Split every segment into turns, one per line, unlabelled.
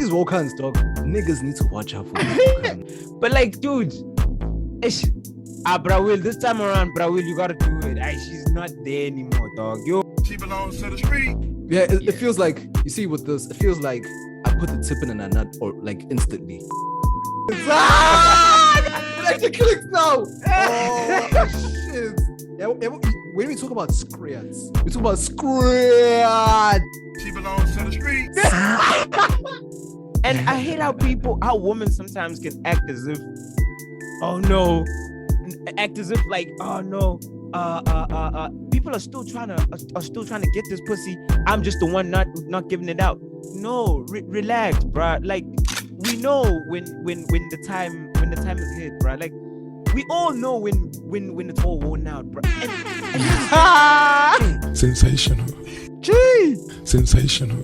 these walk-ons, dog, niggas need to watch out for these walk-ons.
But like, dude, Brawil, this time around, Brawil, you gotta do it. She's not there anymore, dog.
She belongs to the street.
Yeah, it feels like, you see with this, it feels like I put the tip in and a nut, or like instantly. It clicks now. Oh shit. Yeah, when we talk about screens, we talk about screens.
She belongs to the street.
And I hate how women sometimes can act as if, oh no, people are still trying to get this pussy. I'm just the one not giving it out. No, relax, bruh. Like, we know when the time is hit, bruh. Like, we all know when it's all worn out, bruh.
Sensational.
Gee.
Sensational.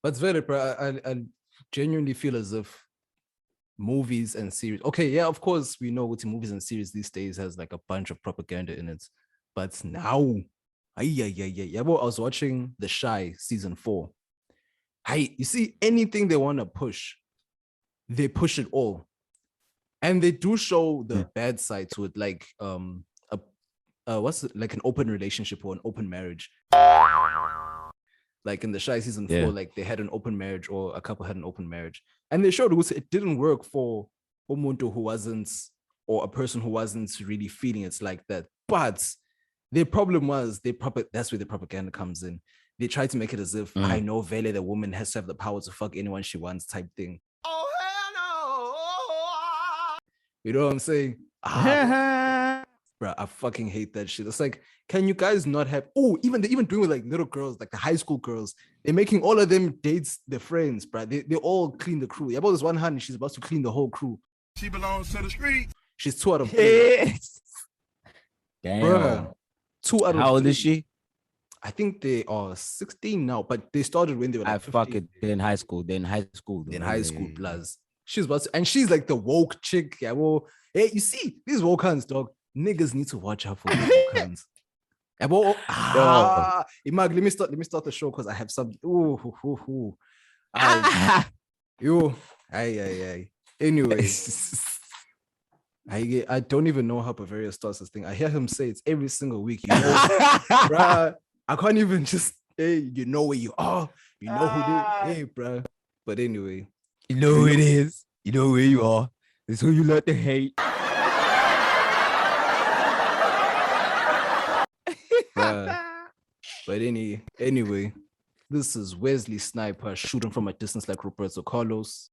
But it's very, bruh. I genuinely feel as if movies and series. Okay, yeah, of course we know what movies and series these days has like a bunch of propaganda in it. But now, yeah. Well, I was watching The Shy season 4. You see, anything they want to push, they push it all, and they do show the bad side to it, like what's it, like an open relationship or an open marriage. Like in The Shy season 4, like they had an open marriage, or a couple had an open marriage, and they showed it didn't work for umuntu who wasn't, or a person who wasn't really feeling it's like that. But the problem was that's where the propaganda comes in. They try to make it as if I know Vele, the woman has to have the power to fuck anyone she wants type thing. Oh hell no! You know what I'm saying? Bro, I fucking hate that shit. It's like, can you guys not have? Oh, they're even doing with like little girls, like the high school girls. They're making all of them dates their friends, bro. They all clean the crew. Yeah, about this one honey, she's about to clean the whole crew.
She belongs to the street.
She's 2 out of 3.
Damn.
Bruh, 2 out of 3.
How old is she?
I think they are 16 now, but they started when they were like 15.
They're in high school. Plus.
She's about to, and she's like the woke chick. Yeah, well, hey, you see, these woke-ons, dog, niggas need to watch out for these woke-ons. Yeah, well, Imag, let me start the show because I have some. Anyway, I don't even know how Bavaria starts this thing. I hear him say it's every single week. You know, bruh, I can't even just, hey, you know where you are. You know who they, hey, bruh. But anyway.
You know who it is. You know where you are. It's who you love to hate.
But anyway, this is Wesley Sniper shooting from a distance like Roberto Carlos.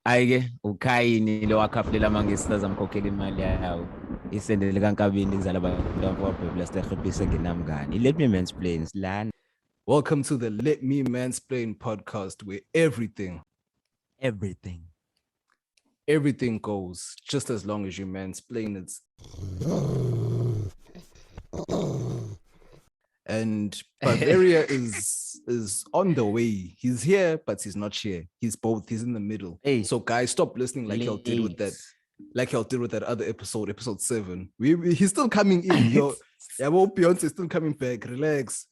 Ayike uKA.N.E lo wakhafulela mangesiza zamkhokhela imali yawo isendele kaNkabini kuzala abantu ababhebla sihlebise ngenamngani. Let me mansplain silana.
Welcome to the Let Me Mansplain Podcast, where everything goes just as long as you mansplain it. And Bavaria is on the way. He's here, but he's not here. He's both. He's in the middle. Hey, so guys, stop listening like y'all did with that. Like y'all did with that other episode 7. He's still coming in. Yo, yeah, well, Beyonce's still coming back. Relax.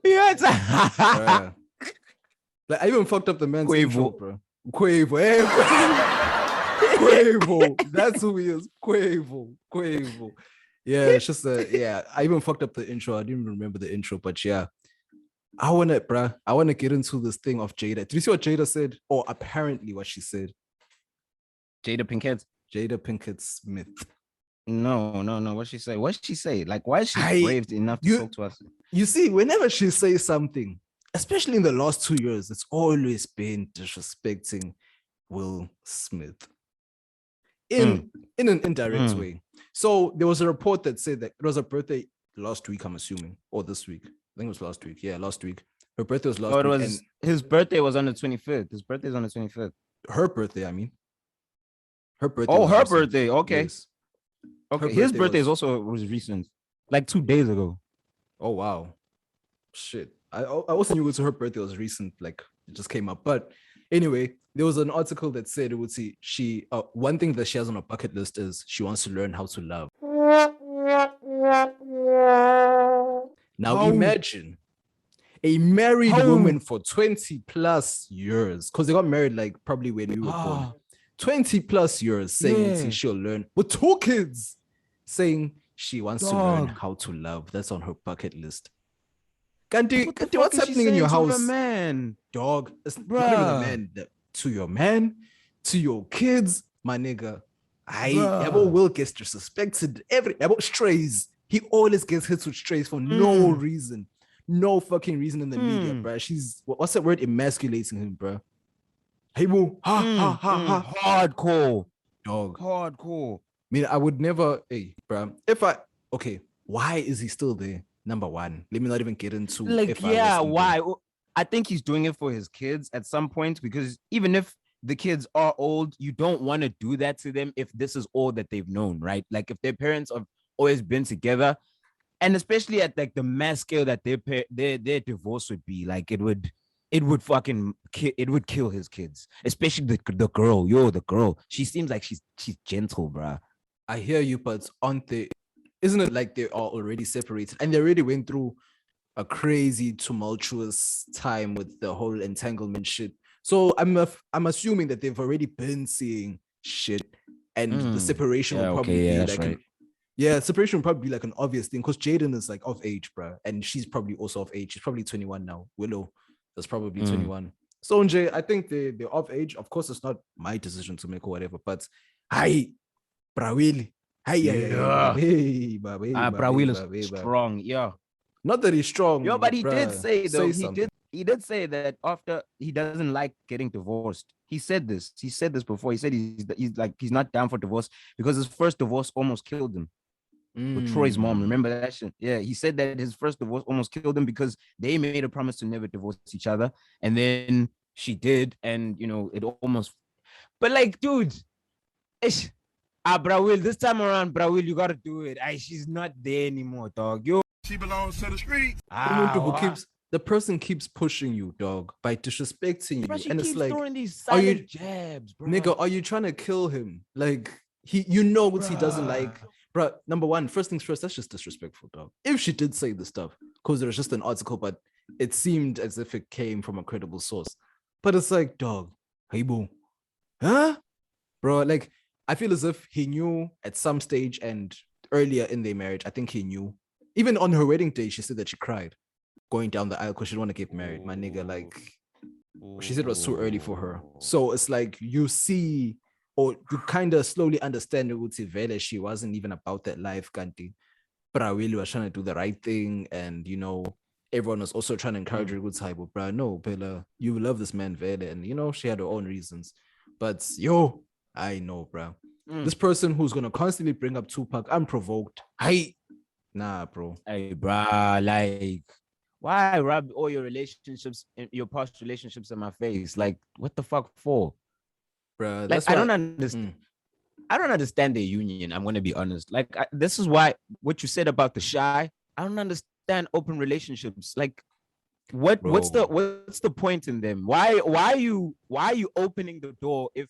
Beyonce. Like, I even fucked up the man's intro, bro. Quavo. Hey, Quavo. That's who he is. Quavo. Yeah, it's just I even fucked up the intro. I didn't even remember the intro, but yeah. I want to get into this thing of Jada. Did you see what Jada said? Or apparently what she said?
Jada
Pinkett Smith.
No. What'd she say? What'd she say? Like, why is she brave enough to talk to us?
You see, whenever she says something, especially in the last 2 years, it's always been disrespecting Will Smith in an indirect way. So there was a report that said that it was her birthday last week, I'm assuming, or this week. I think it was last week. Yeah, last week. Her birthday was last week.
His birthday was on the 25th. His birthday is on the 25th.
Her birthday, I mean. Her birthday.
Oh, her birthday. Okay.
Yes.
Okay. His birthday was recent. Like 2 days ago.
Oh, wow. Shit. I also knew it was her birthday was recent. Like, it just came up. But anyway, there was an article that said it would see one thing that she has on her bucket list is she wants to learn how to love. Now imagine A married
How?
woman for 20 plus years. Because they got married like probably when we were born. 20 plus years saying
Yeah.
she'll learn with 2 kids, saying she wants to learn
Dog.
how to love. That's on her bucket list. Kanti,
What the
Kanti,
fuck
what's
is she
happening in your
saying to
house?
her man?
Dog, it's not even a
Bruh.
man. To your man, to your kids, my nigga.
Bruh.
Yabo Will gets disrespected. Yabo strays. He always gets hit with strays for no reason. No fucking reason in the media, bruh. She's, what's that word? Emasculating him, bruh. Hey, boo.
Hardcore.
Dog.
Hardcore.
I mean, I would never, hey, bruh. Okay, why is he still there? Number one, let me not even get into
Like, why? I think he's doing it for his kids at some point, because even if the kids are old, you don't want to do that to them if this is all that they've known, right? Like, if their parents have always been together, and especially at like the mass scale that their divorce would be, like it would kill his kids, especially the girl. The girl. She seems like she's gentle, bruh.
I hear you, but isn't it like they are already separated and they already went through a crazy tumultuous time with the whole entanglement shit? So I'm assuming that they've already been seeing shit, and the separation will probably be like separation will probably be like an obvious thing, because Jaden is like of age, bro, and she's probably also of age. She's probably 21 now. Willow is probably 21. So Jay, I think they're of age. Of course, it's not my decision to make or whatever, but Brawil.
Brawil is strong, yeah.
Not that he's strong.
Yo, but he did say though, he did say that after he doesn't like getting divorced. He said this before. He said he's not down for divorce because his first divorce almost killed him. With Troy's mom, remember that shit? Yeah, he said that his first divorce almost killed him because they made a promise to never divorce each other, and then she did, and it almost. But like, dude, Brawil, this time around, Brawil, you gotta do it. She's not there anymore, dog.
She belongs to the street.
The person keeps pushing you, dog, by disrespecting
bro,
you,
she
and
keeps
it's like,
throwing these silent jabs, bro.
Nigga, are you trying to kill him? Like what he doesn't like, bro. Number one, first things first, that's just disrespectful, dog. If she did say the stuff, because there was just an article, but it seemed as if it came from a credible source. But it's like, dog, hey boo, huh, bro? Like, I feel as if he knew at some stage and earlier in their marriage. I think he knew. Even on her wedding day, she said that she cried going down the aisle because she didn't want to get married. My nigga, like, she said it was too early for her. So it's like you see, or you kind of slowly understand that she wasn't even about that life, Kanti. But I really was trying to do the right thing. And, everyone was also trying to encourage her good type. But, bro, no, Bella, you love this man, Vele. And, she had her own reasons. But, I know, bro. This person who's going to constantly bring up Tupac, unprovoked. Nah, bro.
Hey, bro, like, why rub all your relationships, your past relationships in my face? Like, what the fuck for?
Bro,
like, I don't understand. I don't understand their union. I'm going to be honest. Like, this is why what you said about the shy, I don't understand open relationships. Like, what's the point in them? Why are you opening the door if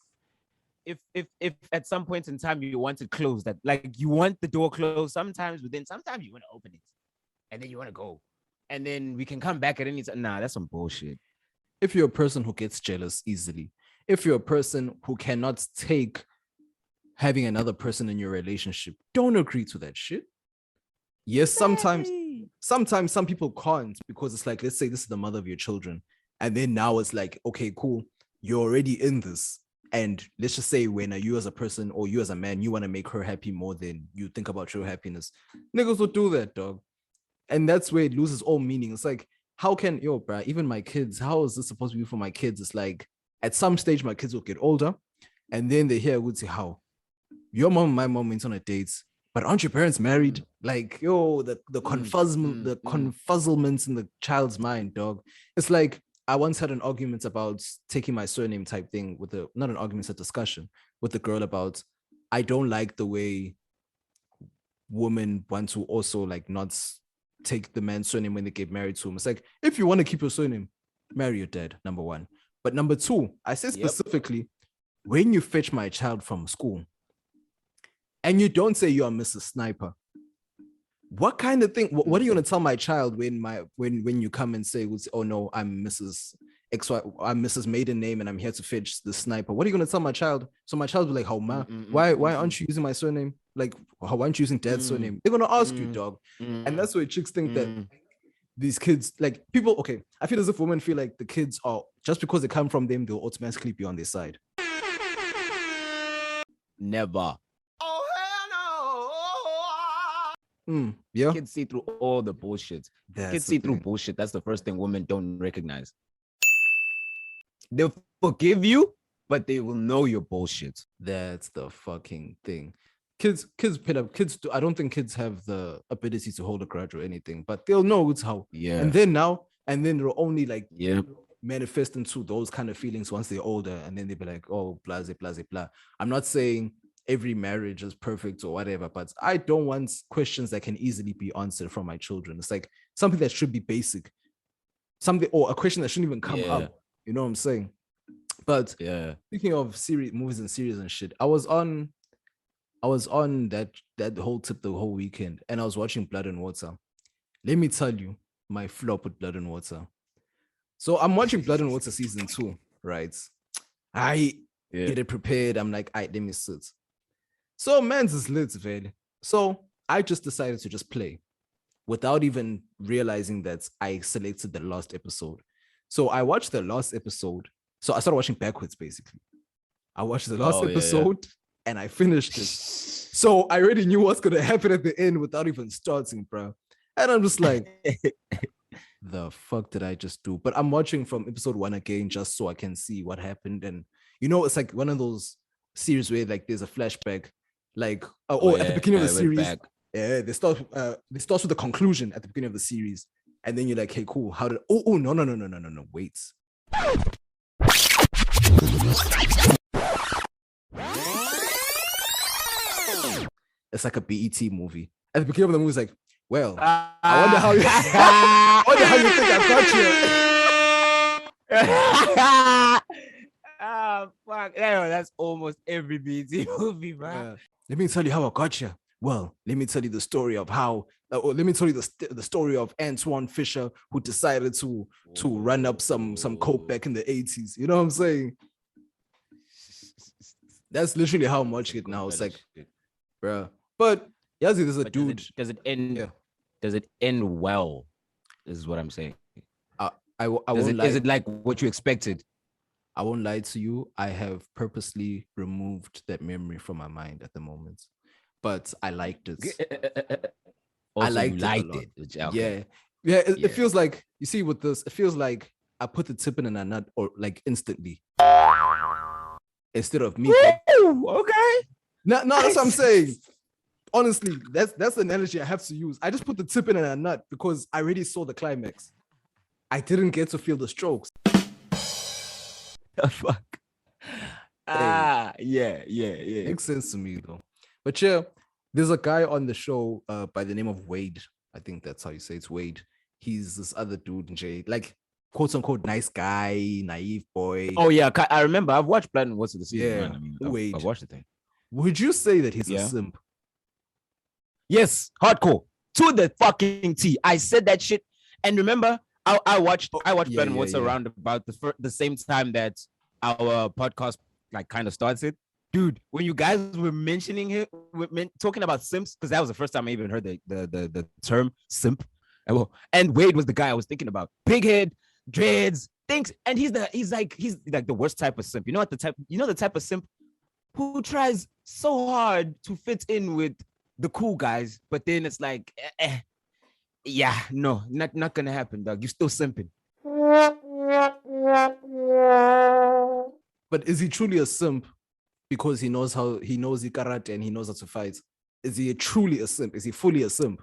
at some point in time you want it closed, that like you want the door closed sometimes, but then sometimes you want to open it and then you want to go and then we can come back at any time? Nah, that's some bullshit.
If you're a person who gets jealous easily, if you're a person who cannot take having another person in your relationship, don't agree to that shit. Yes, sometimes some people can't, because it's like, let's say this is the mother of your children, and then now it's like, okay, cool, you're already in this. And let's just say when you as a person or you as a man, you want to make her happy more than you think about your happiness. Niggas will do that, dog. And that's where it loses all meaning. It's like, how can, bro, even my kids, how is this supposed to be for my kids? It's like, at some stage, my kids will get older and then they hear, would say, how? Your mom and my mom went on a date, but aren't your parents married? Like, the confuzzlements in the child's mind, dog. It's like, I once had an argument about taking my surname type thing not an argument, it's a discussion with the girl about, I don't like the way women want to also like not take the man's surname when they get married to him. It's like, if you want to keep your surname, marry your dad, number one. But number two, I said specifically, when you fetch my child from school and you don't say you are Mrs. Sniper, What kind of thing? What are you gonna tell my child when you come and say, "Oh no, I'm Mrs. XY, I'm Mrs. Maiden Name, and I'm here to fetch the sniper"? What are you gonna tell my child? So my child will be like, "How ma? Why aren't you using my surname? Like, how aren't you using dad's surname?" They're gonna ask you, dog, and that's why chicks think that these kids, like people. Okay, I feel as if women feel like the kids are just because they come from them, they'll automatically be on their side.
Never.
Yeah.
Kids see through all the bullshit. Kids see through bullshit. That's the first thing women don't recognize. They'll forgive you, but they will know your bullshit.
That's the fucking thing. Kids pit up. Kids do. I don't think kids have the ability to hold a grudge or anything, but they'll know it's how.
Yeah.
And then they'll only like manifest into those kind of feelings once they're older, and then they'll be like, oh, blah, blah, blah, blah. I'm not saying every marriage is perfect or whatever, but I don't want questions that can easily be answered from my children. It's like something that should be basic, something or a question that shouldn't even come up. You know what I'm saying? But speaking of movies and series and shit, I was on that whole tip the whole weekend, and I was watching Blood and Water. Let me tell you my flop with Blood and Water. So I'm watching Blood and Water season 2, right? I get it prepared. I'm like, let me sit. So man's is lit, very. So I just decided to just play without even realizing that I selected the last episode. So I watched the last episode. So I started watching backwards, basically. I watched the last episode and I finished it. So I already knew what's going to happen at the end without even starting, bro. And I'm just like, the fuck did I just do? But I'm watching from episode 1 again just so I can see what happened. And, you know, it's like one of those series where like there's a flashback. Like, at the beginning of the series, they start with the conclusion at the beginning of the series, and then you're like, hey, cool. How did? No, wait. It's like a BET movie. At the beginning of the movie, it's like, well, I wonder how you think I got you.
Fuck. That's almost every BET movie, man.
Let me tell you how I got you. Well, let me tell you the story of how, or let me tell you the story of Antoine Fisher, who decided to run up some coke back in the 80s. You know what I'm saying? That's literally how much it now. It's like, bro. But Yazzie, there's a dude.
Does it end? Yeah. Does it end well? Is what I'm saying.
I won't lie.
Is it like what you expected?
I won't lie to you. I have purposely removed that memory from my mind at the moment, but I liked it.
I liked it.
Okay. Yeah. It feels like, you see, with this, it feels like I put the tip in and I nut, or like instantly, instead of me.
Okay.
No, that's what I'm saying. Honestly, that's the analogy I have to use. I just put the tip in and a nut because I already saw the climax. I didn't get to feel the strokes.
The fuck. Yeah.
Makes sense to me though. But yeah, there's a guy on the show by the name of Wade. I think that's how you say it's Wade. He's this other dude in Jay, like quote unquote nice guy, naive boy.
Oh yeah, I remember. I've watched Blood&Water the season.
Yeah,
man. I mean,
Wade.
I've watched the thing.
Would you say that he's a simp?
Yes, hardcore to the fucking T. I said that shit, and remember, I watched Blood&Water around about the same time that our podcast like kind of started. Dude, when you guys were mentioning it, talking about simps, because that was the first time I even heard the term simp. And Wade was the guy I was thinking about. Big head, dreads, things, and he's like the worst type of simp. You know what the type of simp who tries so hard to fit in with the cool guys, but then it's like, no, not gonna happen, dog. You still simping.
But is he truly a simp because he knows karate and he knows how to fight? Is he truly a simp? Is he fully a simp?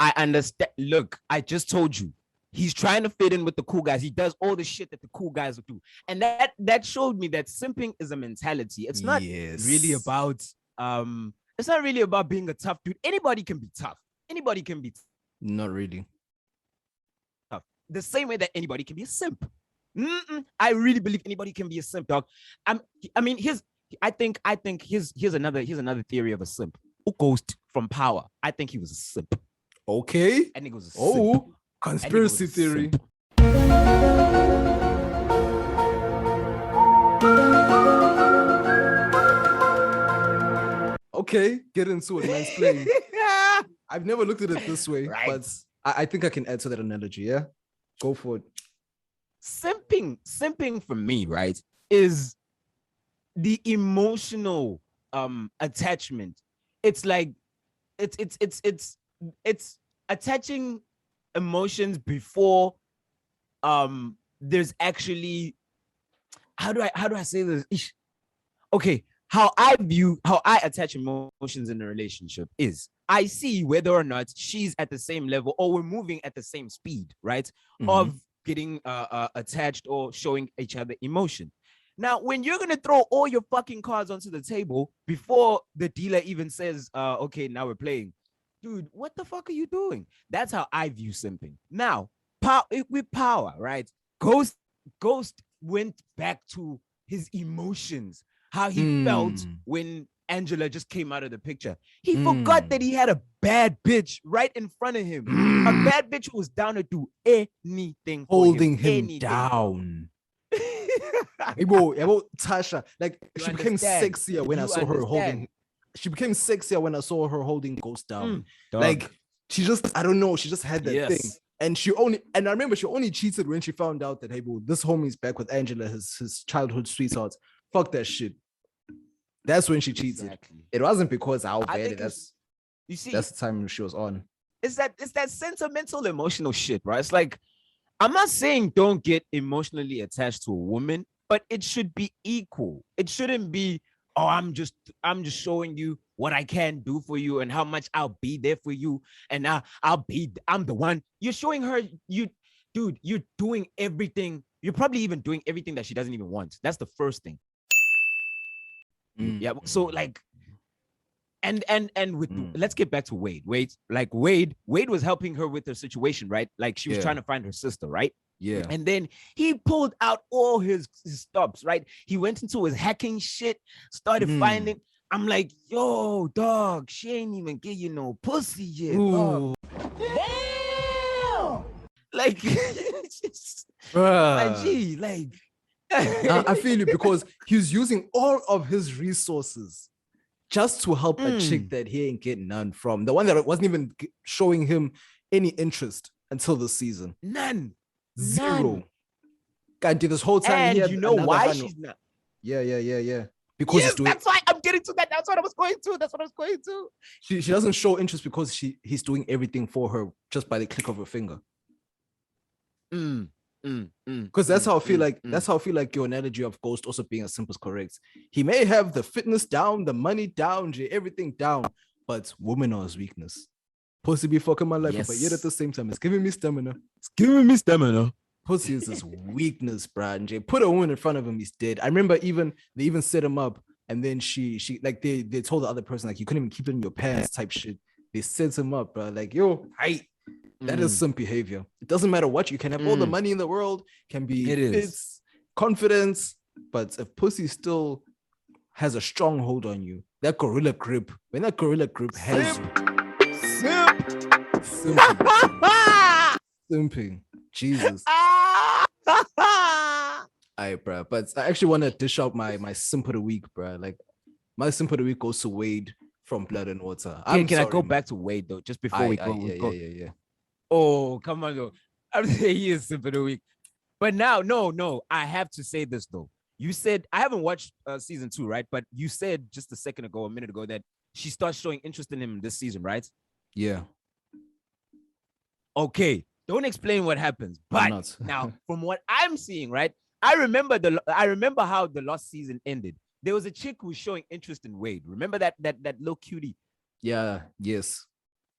I understand. Look, I just told you. He's trying to fit in with the cool guys. He does all the shit that the cool guys would do. And that showed me that simping is a mentality. It's not really about it's not really about being a tough dude. Anybody can be tough. Anybody can be
not really
tough. The same way that anybody can be a simp. I really believe anybody can be a simp, dog. I think here's another theory of a simp. Who goes from power. I think he was a simp.
Okay.
I think it was a simp.
Oh, conspiracy theory.
Simp.
Okay, get into it, mansplain. I've never looked at it this way,
Right.
but I think I can add to that analogy. Yeah, go for it.
Simping for me, right, is the emotional attachment. It's like it's attaching emotions before there's actually, how do I say this? Okay, how I attach emotions in a relationship is I see whether or not she's at the same level or we're moving at the same speed, right?
Mhm.
Of getting attached or showing each other emotion. Now, when you're gonna throw all your fucking cards onto the table before the dealer even says, okay, now we're playing, dude, what the fuck are you doing? That's how I view simping. Now, with power, right? Ghost went back to his emotions, how he felt when Angela just came out of the picture. He forgot that he had a bad bitch right in front of him. A bad bitch who was down to do anything for
Holding him
anything.
down. Ebo, Tasha, like
You
she became
understand?
sexier when I
You
saw her holding.
understand?
She became sexier when I saw her holding Ghost down.
Dog.
Like she just, I don't know, she just had that thing.
Yes.
And I remember she only cheated when she found out that, hey, bro, this homie's back with Angela, his childhood sweetheart. Fuck that shit. That's when she cheated.
Exactly.
It wasn't because how
I
bad
think
it.
you see,
That's the time she was on.
it's that sentimental, emotional shit, right? It's like, I'm not saying don't get emotionally attached to a woman, but it should be equal. It shouldn't be, oh, I'm just showing you what I can do for you and how much I'll be there for you, and I'm the one. You're showing her, dude, you're doing everything. You're probably even doing everything that she doesn't even want. That's the first thing. Yeah. So like, and with let's get back to Wade. Wade was helping her with her situation, right? Like she was trying to find her sister, right?
Yeah.
And then he pulled out all his stops, right? He went into his hacking shit, started finding. I'm like, yo, dog, she ain't even give you no pussy yet. Dog. Damn! Like, like, gee, like.
I feel you, because he's using all of his resources just to help a chick that he ain't getting none from. The one that wasn't even showing him any interest until this season.
None.
Zero. God, this whole time.
And
he had
you know why
Hanu.
she's not?
Yeah. Because he's doing.
That's why I'm getting to that. That's what I was going to.
She doesn't show interest because he's doing everything for her just by the click of her finger. Because that's how I feel like. That's how I feel like your analogy of Ghost also being a simp is correct. He may have the fitness down, the money down, everything down, but woman are his weakness. Pussy be fucking my life, but yet at the same time, it's giving me stamina. Pussy is his weakness, bruh. And put a woman in front of him, he's dead. I remember they even set him up, and then she like they told the other person like you couldn't even keep it in your pants type shit. They set him up, bruh. Like, yo, that is some behavior. It doesn't matter what, you can have all the money in the world, can be it's confidence, but if pussy still has a strong hold on you, that gorilla grip, when that gorilla grip has simping. Jesus. Alright, bro. But I actually want to dish out my simp of the week, bro. Like my simp of the week goes to Wade from Blood and Water.
Can I go back to Wade though? Just before we go.
Yeah.
Oh, come on though. I'm saying he is simp of the week. But now, no, I have to say this though. You said I haven't watched season 2, right? But you said just a minute ago, that she starts showing interest in him this season, right?
Yeah.
Okay. Don't explain what happens, but now from what I'm seeing, right? I remember how the last season ended. There was a chick who was showing interest in Wade. Remember that little cutie?
Yeah. Yes.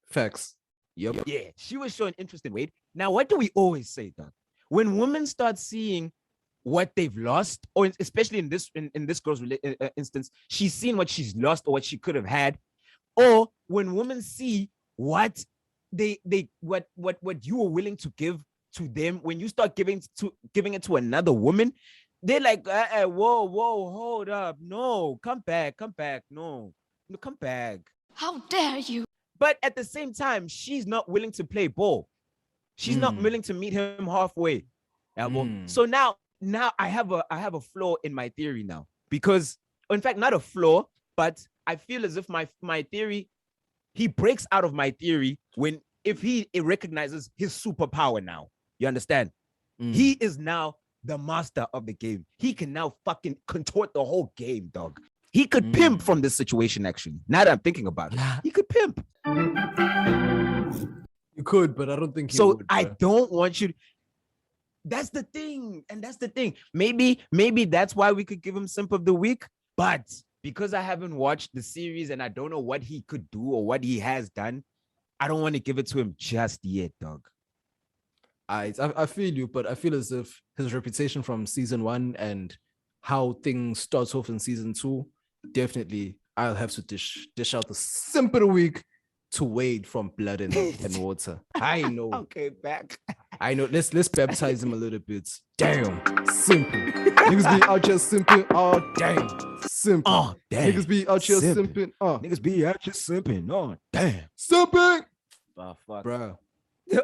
Facts. Yep.
Yeah, she was showing interest in Wade. Now, what do we always say, Doug? When women start seeing what they've lost, or especially in this girl's instance, she's seen what she's lost or what she could have had, or when women see what what you were willing to give to them, when you start giving it to another woman, they're like, whoa, hold up, no, come back, no, come back.
How dare you?
But at the same time, she's not willing to play ball. She's not willing to meet him halfway. So now I have a flaw in my theory now, because in fact, not a flaw, but I feel as if my theory, he breaks out of my theory if he recognizes his superpower now. You understand? He is now the master of the game. He can now fucking contort the whole game, dog. He could pimp from this situation, actually. Now that I'm thinking about it, he could pimp.
You could, but I don't think he would.
I don't want you. That's the thing. And that's the thing. Maybe that's why we could give him Simp of the Week. But because I haven't watched the series and I don't know what he could do or what he has done, I don't want to give it to him just yet, dog.
I feel you, but I feel as if his reputation from season 1 and how things starts off in season 2, definitely I'll have to dish out the Simp of the Week to Wade from Blood and Water. I know.
Okay, back.
I know. Let's baptize him a little bit. Damn, simple. Niggas be out here simping. Oh, damn, simple.
Oh, damn.
Niggas be out here simping.
Niggas be out here simping. Oh, damn.
Simping.
Oh, fuck.
Bro.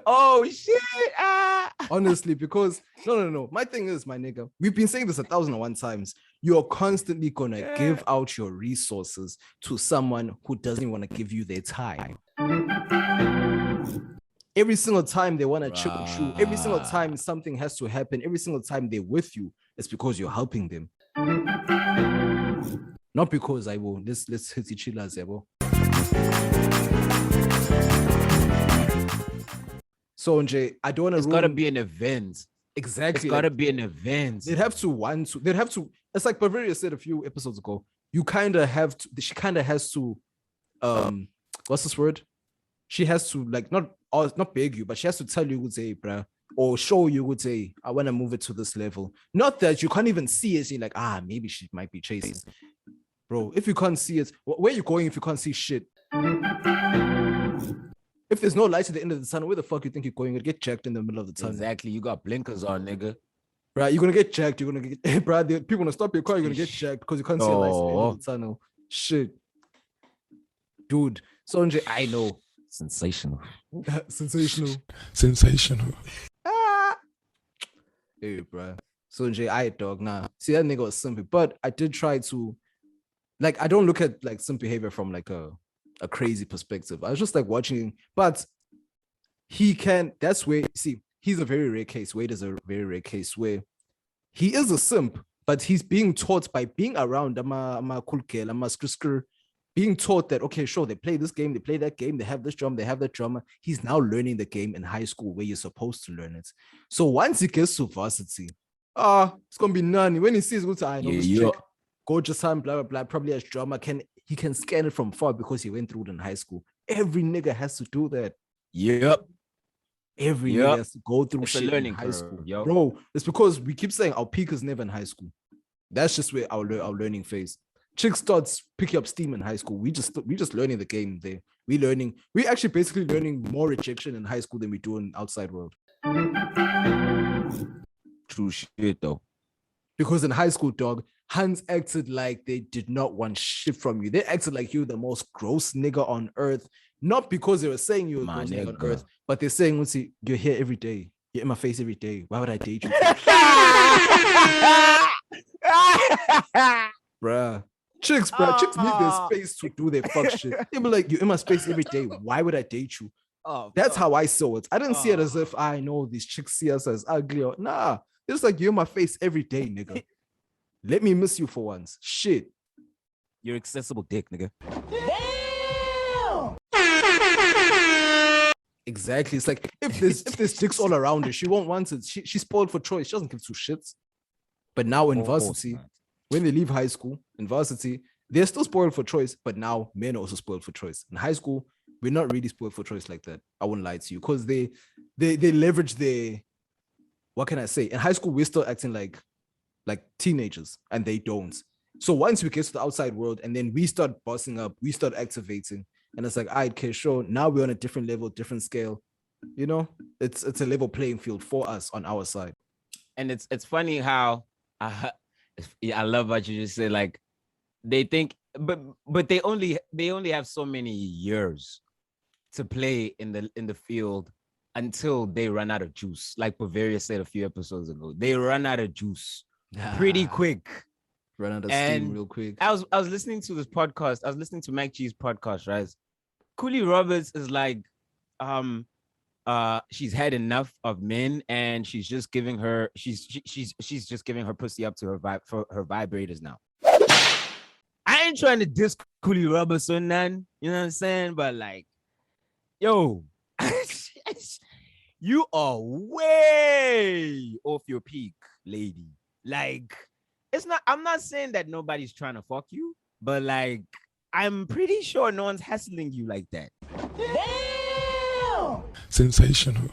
Oh, shit.
Honestly, because no. My thing is, my nigga, we've been saying this 1,001 times. You're constantly gonna give out your resources to someone who doesn't want to give you their time. Every single time they want to chill with you, every single time something has to happen, every single time they're with you, it's because you're helping them. Not because I will. Let's hit each other, Zebo. So, Nje, I don't want to.
It's got to be an event.
Exactly.
It's got to be an event.
They'd have to. It's like Bavaria said a few episodes ago. You kind of have to. She kind of has to. What's this word? She has to not beg you, but she has to tell you, would say, bruh, or show you, would say, I want to move it to this level. Not that you can't even see it. You're like, maybe she might be chasing. Bro, if you can't see it, where are you going if you can't see shit? If there's no light at the end of the tunnel, where the fuck you think you're going? You're gonna get jacked in the middle of the tunnel.
Exactly. You got blinkers on, nigga.
Right, you're gonna get jacked. You're gonna get, bro. People gonna stop your car. You're gonna get jacked because you can't see a light at the end of the tunnel. Shit, dude. Sonjay, I know.
Sensational.
Sensational. Hey, bro. Sonjay, I dog. Nah, see that nigga was simple, but I did try to, I don't look at simp behavior from a crazy perspective. I was just watching, but he can. That's where he's a very rare case. Wade is a very rare case where he is a simp, but he's being taught by being around being taught that, okay, sure, they play this game, they play that game, they have this drama, they have that drama. He's now learning the game in high school where you're supposed to learn it. So once he gets to varsity, it's gonna be none. When he sees I know this chick, gorgeous son, blah blah blah, probably has drama, he can scan it from far because he went through it in high school. Every nigga has to do that.
Yep.
Every nigga has to go through shit
learning
in high school.
Yep.
Bro, it's because we keep saying our peak is never in high school. That's just where our learning phase. Chick starts picking up steam in high school. We just learning the game there. We actually basically learning more rejection in high school than we do in outside world.
True shit though.
Because in high school, dog, Hans acted like they did not want shit from you. They acted like you were the most gross nigga on earth. Not because they were saying you were the gross nigga on earth, but they're saying, you're here every day. You're in my face every day. Why would I date you? Bruh. Chicks need their space to do their fuck shit. They be like, you're in my space every day. Why would I date you? That's how I saw it. I didn't see it as if I know these chicks see us as ugly or nah. It's like you're in my face every day, nigga. Let me miss you for once. Shit.
You're accessible dick, nigga.
Damn! Exactly. It's like if there's dicks all around her, she won't want it. She's spoiled for choice. She doesn't give two shits. But now in varsity, when they leave high school, in varsity, they're still spoiled for choice, but now men are also spoiled for choice. In high school, we're not really spoiled for choice like that. I wouldn't lie to you, because they leverage their, what can I say? In high school, we're still acting like teenagers, and they don't. So once we get to the outside world, and then we start bossing up, we start activating, and it's like, all right, okay, sure, now we're on a different level, different scale. You know, it's a level playing field for us on our side.
And it's funny how I love what you just said. Like, they think, but they only have so many years to play in the field until they run out of juice. Like Bavaria said a few episodes ago, they run out of juice pretty quick.
Run out of steam real quick.
I was listening to this podcast. I was listening to Mac G's podcast, right? Kuli Roberts is like, she's had enough of men, and she's just giving her pussy up to her vibrators now. I ain't trying to diss Kuli Roberts or none, you know what I'm saying? But like, yo, you are way off your peak, lady. Like, I'm not saying that nobody's trying to fuck you, but like, I'm pretty sure no one's hassling you like that.
Damn!
Sensational.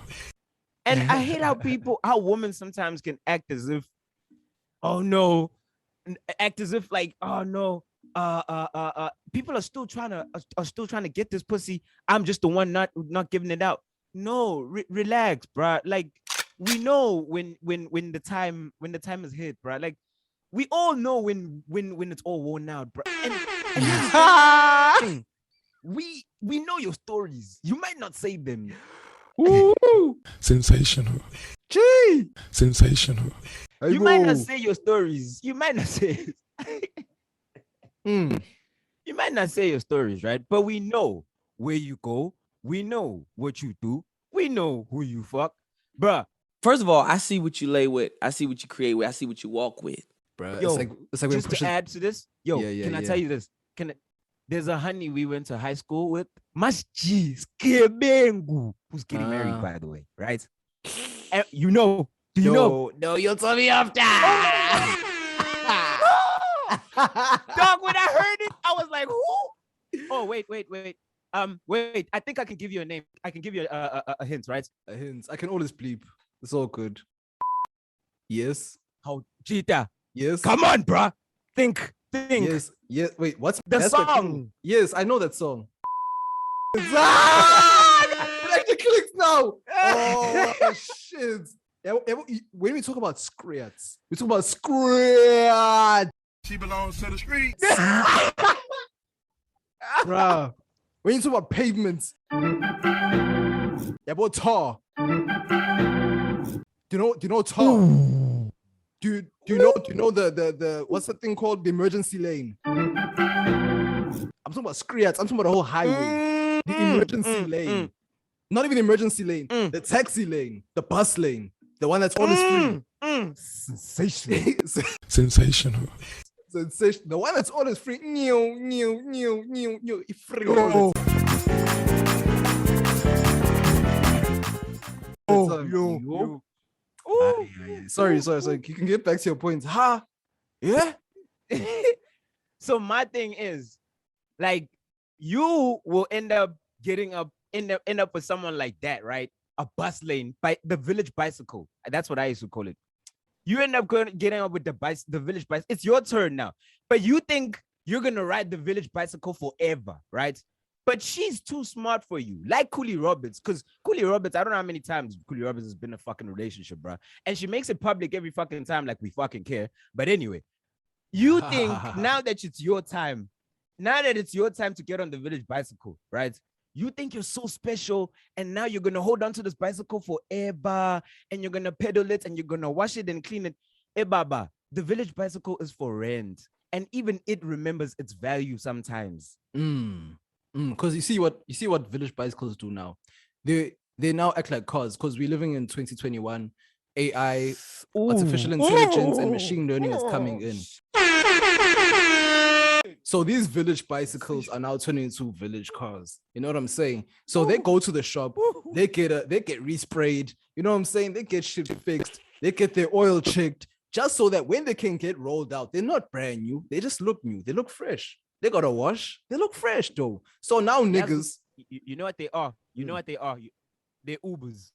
And I hate how women sometimes can act as if, oh no, like, oh no, people are still trying to get this pussy. I'm just the one not giving it out. No, relax, bro. Like, we know when the time is hit, bro. Like, we all know when it's all worn out, bro. And we know your stories. You might not say them.
Ooh.
Sensational.
Gee.
Sensational.
You might not say your stories. You might not say it. You might not say your stories, right? But we know where you go. We know what you do. We know who you fuck. Bruh.
First of all, I see what you lay with. I see what you create with. I see what you walk with.
Bro,
yo,
it's like
just to add to this, can I tell you this? There's a honey we went to high school with, Masjis Kebengu, who's getting married, by the way, right? And do you know?
No, you'll tell me after.
Dog, when I heard it, I was like, who? Oh, wait. Wait, I think I can give you a name. I can give you a hint, right?
A hint. I can always bleep. It's all good. Yes.
How Jada.
Yes.
Come on, bruh. Think.
Yes. Wait, what's
the song?
Yes, I know that song. It actually clicks now. Oh shit. When we talk about screats, we talk about screats.
She belongs to the streets.
Bruh. When you talk about pavements, yeah, about tar. Do you know tar? Do you know the what's the thing called? The emergency lane. I'm talking about screats. I'm talking about the whole highway. The emergency lane. Not even the emergency lane. The taxi lane. The bus lane. The one that's always free. Sensational.
Sensational.
Sensational. The one that's always free. Free. Yo. Sorry. You can get back to your points. Yeah.
So my thing is, like, you will end up end up with someone like that, right? A bus lane by the village bicycle. That's what I used to call it. You end up getting up with the village bicycle. It's your turn now, but you think you're gonna ride the village bicycle forever, right? But she's too smart for you, like Kuli Roberts, because Kuli Roberts, I don't know how many times Kuli Roberts has been in a fucking relationship, bro. And she makes it public every fucking time, like we fucking care. But anyway, you think now that it's your time to get on the village bicycle, right? You think you're so special, and now you're gonna hold on to this bicycle forever, and you're gonna pedal it, and you're gonna wash it and clean it. Hey, Baba, the village bicycle is for rent, and even it remembers its value sometimes.
Because you see what village bicycles do now. They now act like cars, because we're living in 2021. AI, artificial intelligence, and machine learning is coming in. So these village bicycles are now turning into village cars. You know what I'm saying? So they go to the shop, they get resprayed. You know what I'm saying? They get shit fixed. They get their oil checked, just so that when they can get rolled out, they're not brand new. They just look new. They look fresh. They got a wash. They look fresh though. So now niggas,
you know what they are. You know what they are. They're Ubers.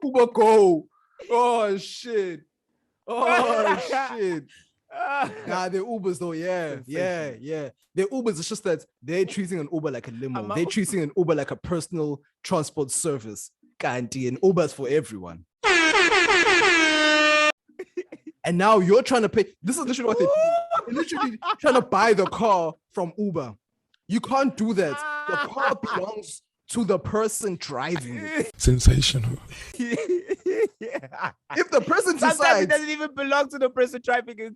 Uber go. Oh shit. Nah, they're Ubers though. Yeah. They're Ubers. It's just that they're treating an Uber like a limo. They're treating an Uber like a personal transport service. And Uber's for everyone. And now you're trying to pay. This is literally what they do. They're literally trying to buy the car from Uber. You can't do that. The car belongs to the person driving it.
Sensational.
If the person
Sometimes
decides,
it doesn't even belong to the person driving it.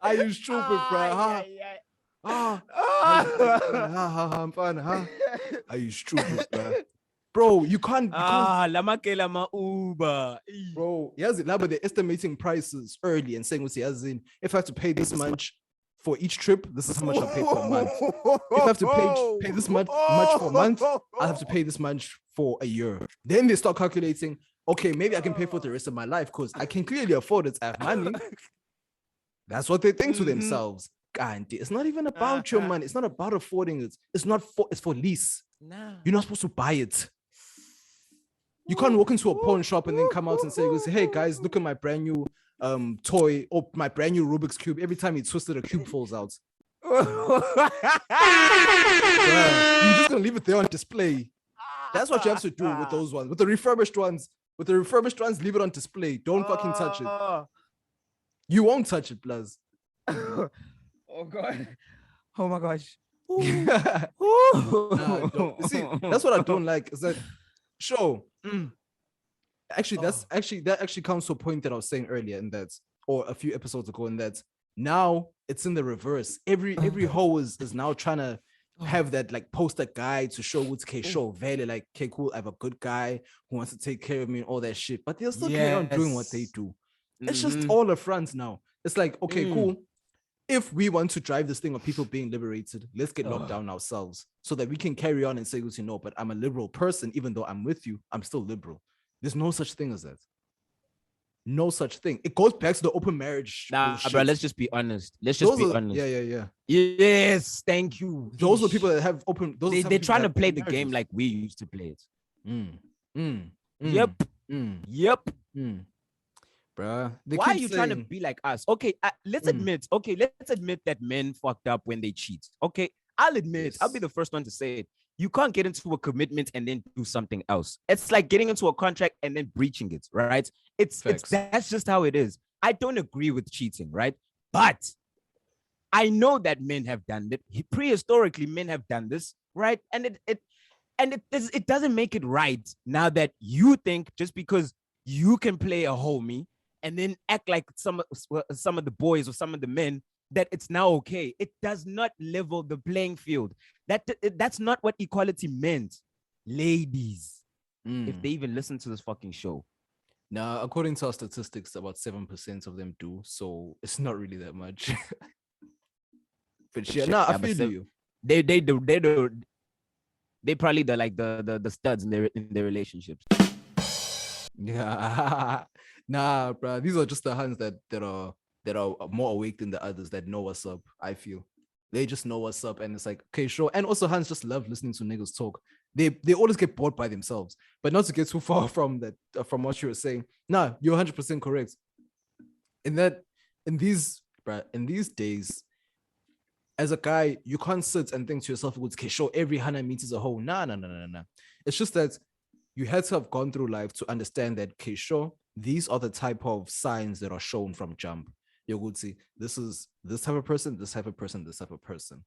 are you stupid, bro? Huh? I'm fine, huh? Are you stupid, bro? Bro, you can't.
Lama ke lama Uber.
Bro, yes, but they're estimating prices early and saying, as in, if I have to pay this much for each trip, this is how much I'll pay per month. If I have to pay this much for a month, I'll have to pay this much for a year. Then they start calculating, okay, maybe I can pay for the rest of my life because I can clearly afford it. I have money. That's what they think to themselves. God, it's not even about your money. It's not about affording it. It's for lease.
Nah.
You're not supposed to buy it. You can't walk into a pawn shop and then come out and say, hey guys, look at my brand new toy or my brand new Rubik's Cube. Every time you twist it, a cube falls out. You're just gonna leave it there on display. That's what you have to do with those ones. With the refurbished ones, leave it on display. Don't fucking touch it. You won't touch it, plus.
Oh God. Oh my gosh.
See, that's what I don't like. Is that actually that comes to a point that I was saying earlier in that, or a few episodes ago, in that now it's in the reverse. Every hoe is now trying to have that like poster guy to show what's show value, like, okay, cool, I have a good guy who wants to take care of me and all that shit, but they'll still carry on doing what they do. It's just all a front now. It's like, okay, cool. If we want to drive this thing of people being liberated, let's get locked down ourselves so that we can carry on and say, but I'm a liberal person. Even though I'm with you, I'm still liberal. There's no such thing as that. No such thing. It goes back to the open marriage.
Nah,
bullshit.
bro, let's just be honest. Honest.
Yeah.
Yes, thank you.
Those are people that have open.
They're trying to play the game like we used to play it. Yep.
Bruh.
Why are you trying to be like us? Okay, let's admit. Okay, let's admit that men fucked up when they cheat. Okay, I'll admit.
Yes.
I'll be the first one to say it. You can't get into a commitment and then do something else. It's like getting into a contract and then breaching it, right? It's that's just how it is. I don't agree with cheating, right? But I know that men have done it. Prehistorically, men have done this, right? And it doesn't make it right now that you think just because you can play a homie and then act like some of the boys or some of the men, that it's now okay. It does not level the playing field. That's not what equality meant. Ladies, if they even listen to this fucking show.
Now, according to our statistics, about 7% of them do. So it's not really that much. But yeah, I feel you.
They probably the studs in their relationships.
Yeah. Nah, bro. These are just the hands that are more awake than the others that know what's up. I feel they just know what's up, and it's like, okay, sure. And also, hands just love listening to niggas talk. They always get bored by themselves. But not to get too far from that, from what you were saying. Nah, you're 100% correct. In these days, as a guy, you can't sit and think to yourself, okay, sure, every Hannah meets as a whole. Nah. It's just that you had to have gone through life to understand that, okay, sure, these are the type of signs that are shown from jump. You would see this is this type of person, this type of person, this type of person.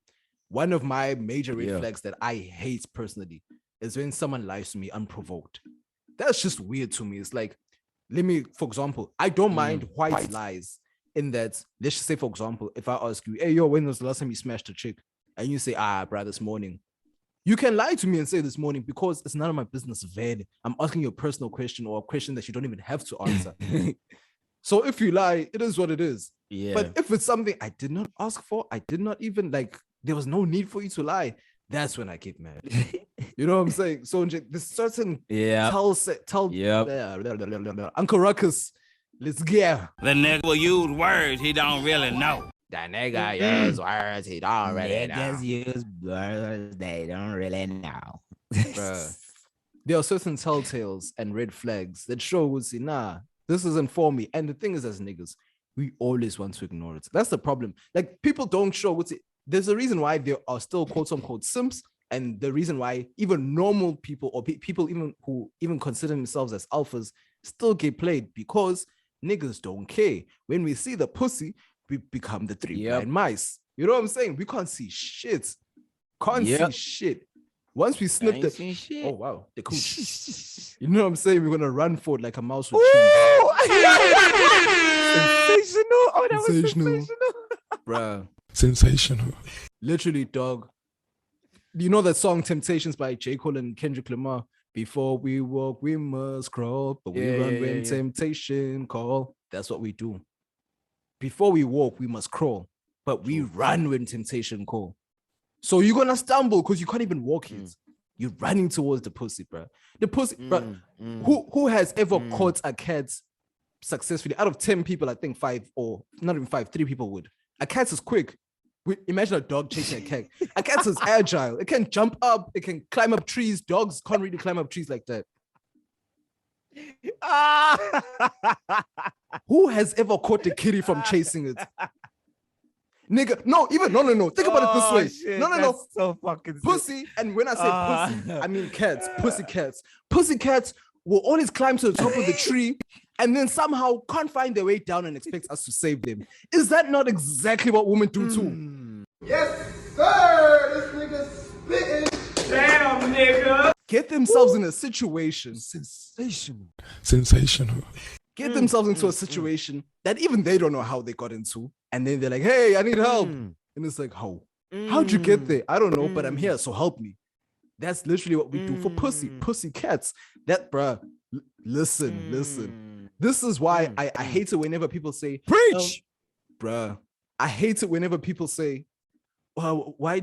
One of my major red flags that I hate personally is when someone lies to me unprovoked. That's just weird to me. It's like, for example, I don't mind white lies in that, let's just say, for example, if I ask you, hey, yo, when was the last time you smashed a chick? And you say, bro, this morning. You can lie to me and say this morning because it's none of my business, Ved. I'm asking you a personal question or a question that you don't even have to answer. So if you lie, it is what it is.
Yeah.
But if it's something I did not ask for, I did not even there was no need for you to lie. That's when I get mad. You know what I'm saying? So this certain Uncle Ruckus, let's get.
The nigga will use words he don't really know.
That nigga use words he don't really know.
Niggas use words they don't really know.
Bruh. There are certain telltales and red flags that show this isn't for me. And the thing is, as niggas, we always want to ignore it. That's the problem. Like, people don't show there's a reason why there are still quote unquote simps And the reason why even normal people or people even who even consider themselves as alphas still get played, because niggas don't care. When we see the pussy, we become the three blind mice. You know what I'm saying? We can't see shit. Can't see shit. Once we snip the shit. Oh wow, the cooch. You know what I'm saying? We're gonna run for it like a mouse with cheese.
Sensational. Oh, that was sensational.
Bruh.
Sensational.
Literally, dog. You know that song Temptations by J. Cole and Kendrick Lamar? Before we walk, we must crawl, but we run when temptation call. That's what we do. Before we walk, we must crawl, but we run when temptation call. So you're gonna stumble because you can't even walk it. You're running towards the pussy, bro. The pussy, bro. Who has ever caught a cat successfully? Out of 10 people, I think 5 or not even 5, 3 people would. A cat is quick. Imagine a dog chasing a cat. A cat is agile. It can jump up. It can climb up trees. Dogs can't really climb up trees like that. Who has ever caught the kitty from chasing it? Nigga, no. Think about it this way.
Shit,
no.
So fucking
pussy, and when I say pussy, I mean cats. Pussy cats. Pussy cats will always climb to the top of the tree and then somehow can't find their way down and expect us to save them. Is that not exactly what women do too?
Yes, sir. This nigga spitting.
Damn, nigga.
Get themselves in a situation.
Sensational.
Get themselves into a situation that even they don't know how they got into. And then they're like, hey, I need help. And it's like, how? How'd you get there? I don't know, but I'm here, so help me. That's literally what we do for pussy cats. That, bruh, listen. This is why I hate it whenever people say,
preach,
bruh. I hate it whenever people say, well, why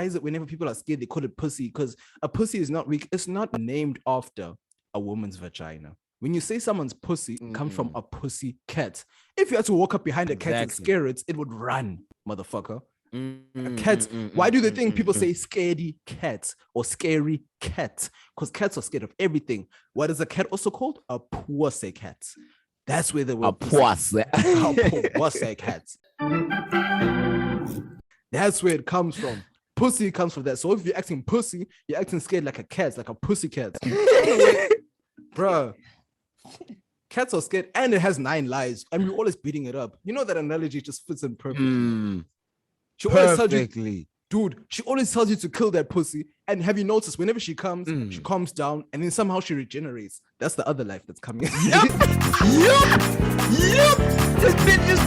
is it whenever people are scared they call it pussy? Because a pussy is not weak. It's not named after a woman's vagina. When you say someone's pussy, it comes from a pussy cat. If you had to walk up behind a cat and scare it, it would run, motherfucker. A cat. Why do they think people say scaredy cat or scary cat? Because cats are scared of everything. What is a cat also called? A pussy cat. That's where the word pussy cat. That's where it comes from. Pussy comes from that. So if you're acting pussy, you're acting scared like a cat, like a pussy cat. Bruh. Cats are scared and it has 9 lives and we're always beating it up. You know that analogy just fits in perfectly. She always tells you, dude, she always tells you to kill that pussy. And have you noticed whenever she comes, she calms down and then somehow she regenerates. That's the other life that's coming.
Yep. This bitch is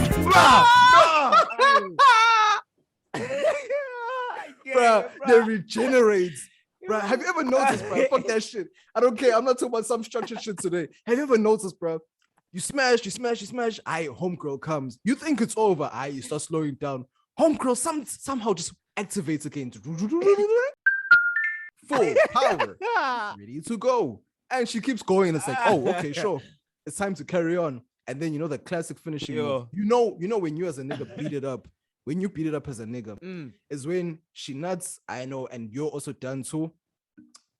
bruh, they regenerate. Bro, have you ever noticed, bro? Fuck that shit. I don't care. I'm not talking about some structured shit today. Have you ever noticed, bro? You smash. Aye, homegirl comes. You think it's over. Aye, you start slowing down. Homegirl somehow just activates again. Full power. Ready to go. And she keeps going. It's like, oh, okay, sure. It's time to carry on. And then, you know, the classic finishing move. You know when you as a nigga beat it up. When you beat it up as a nigga, is when she nuts, I know, and you're also done too.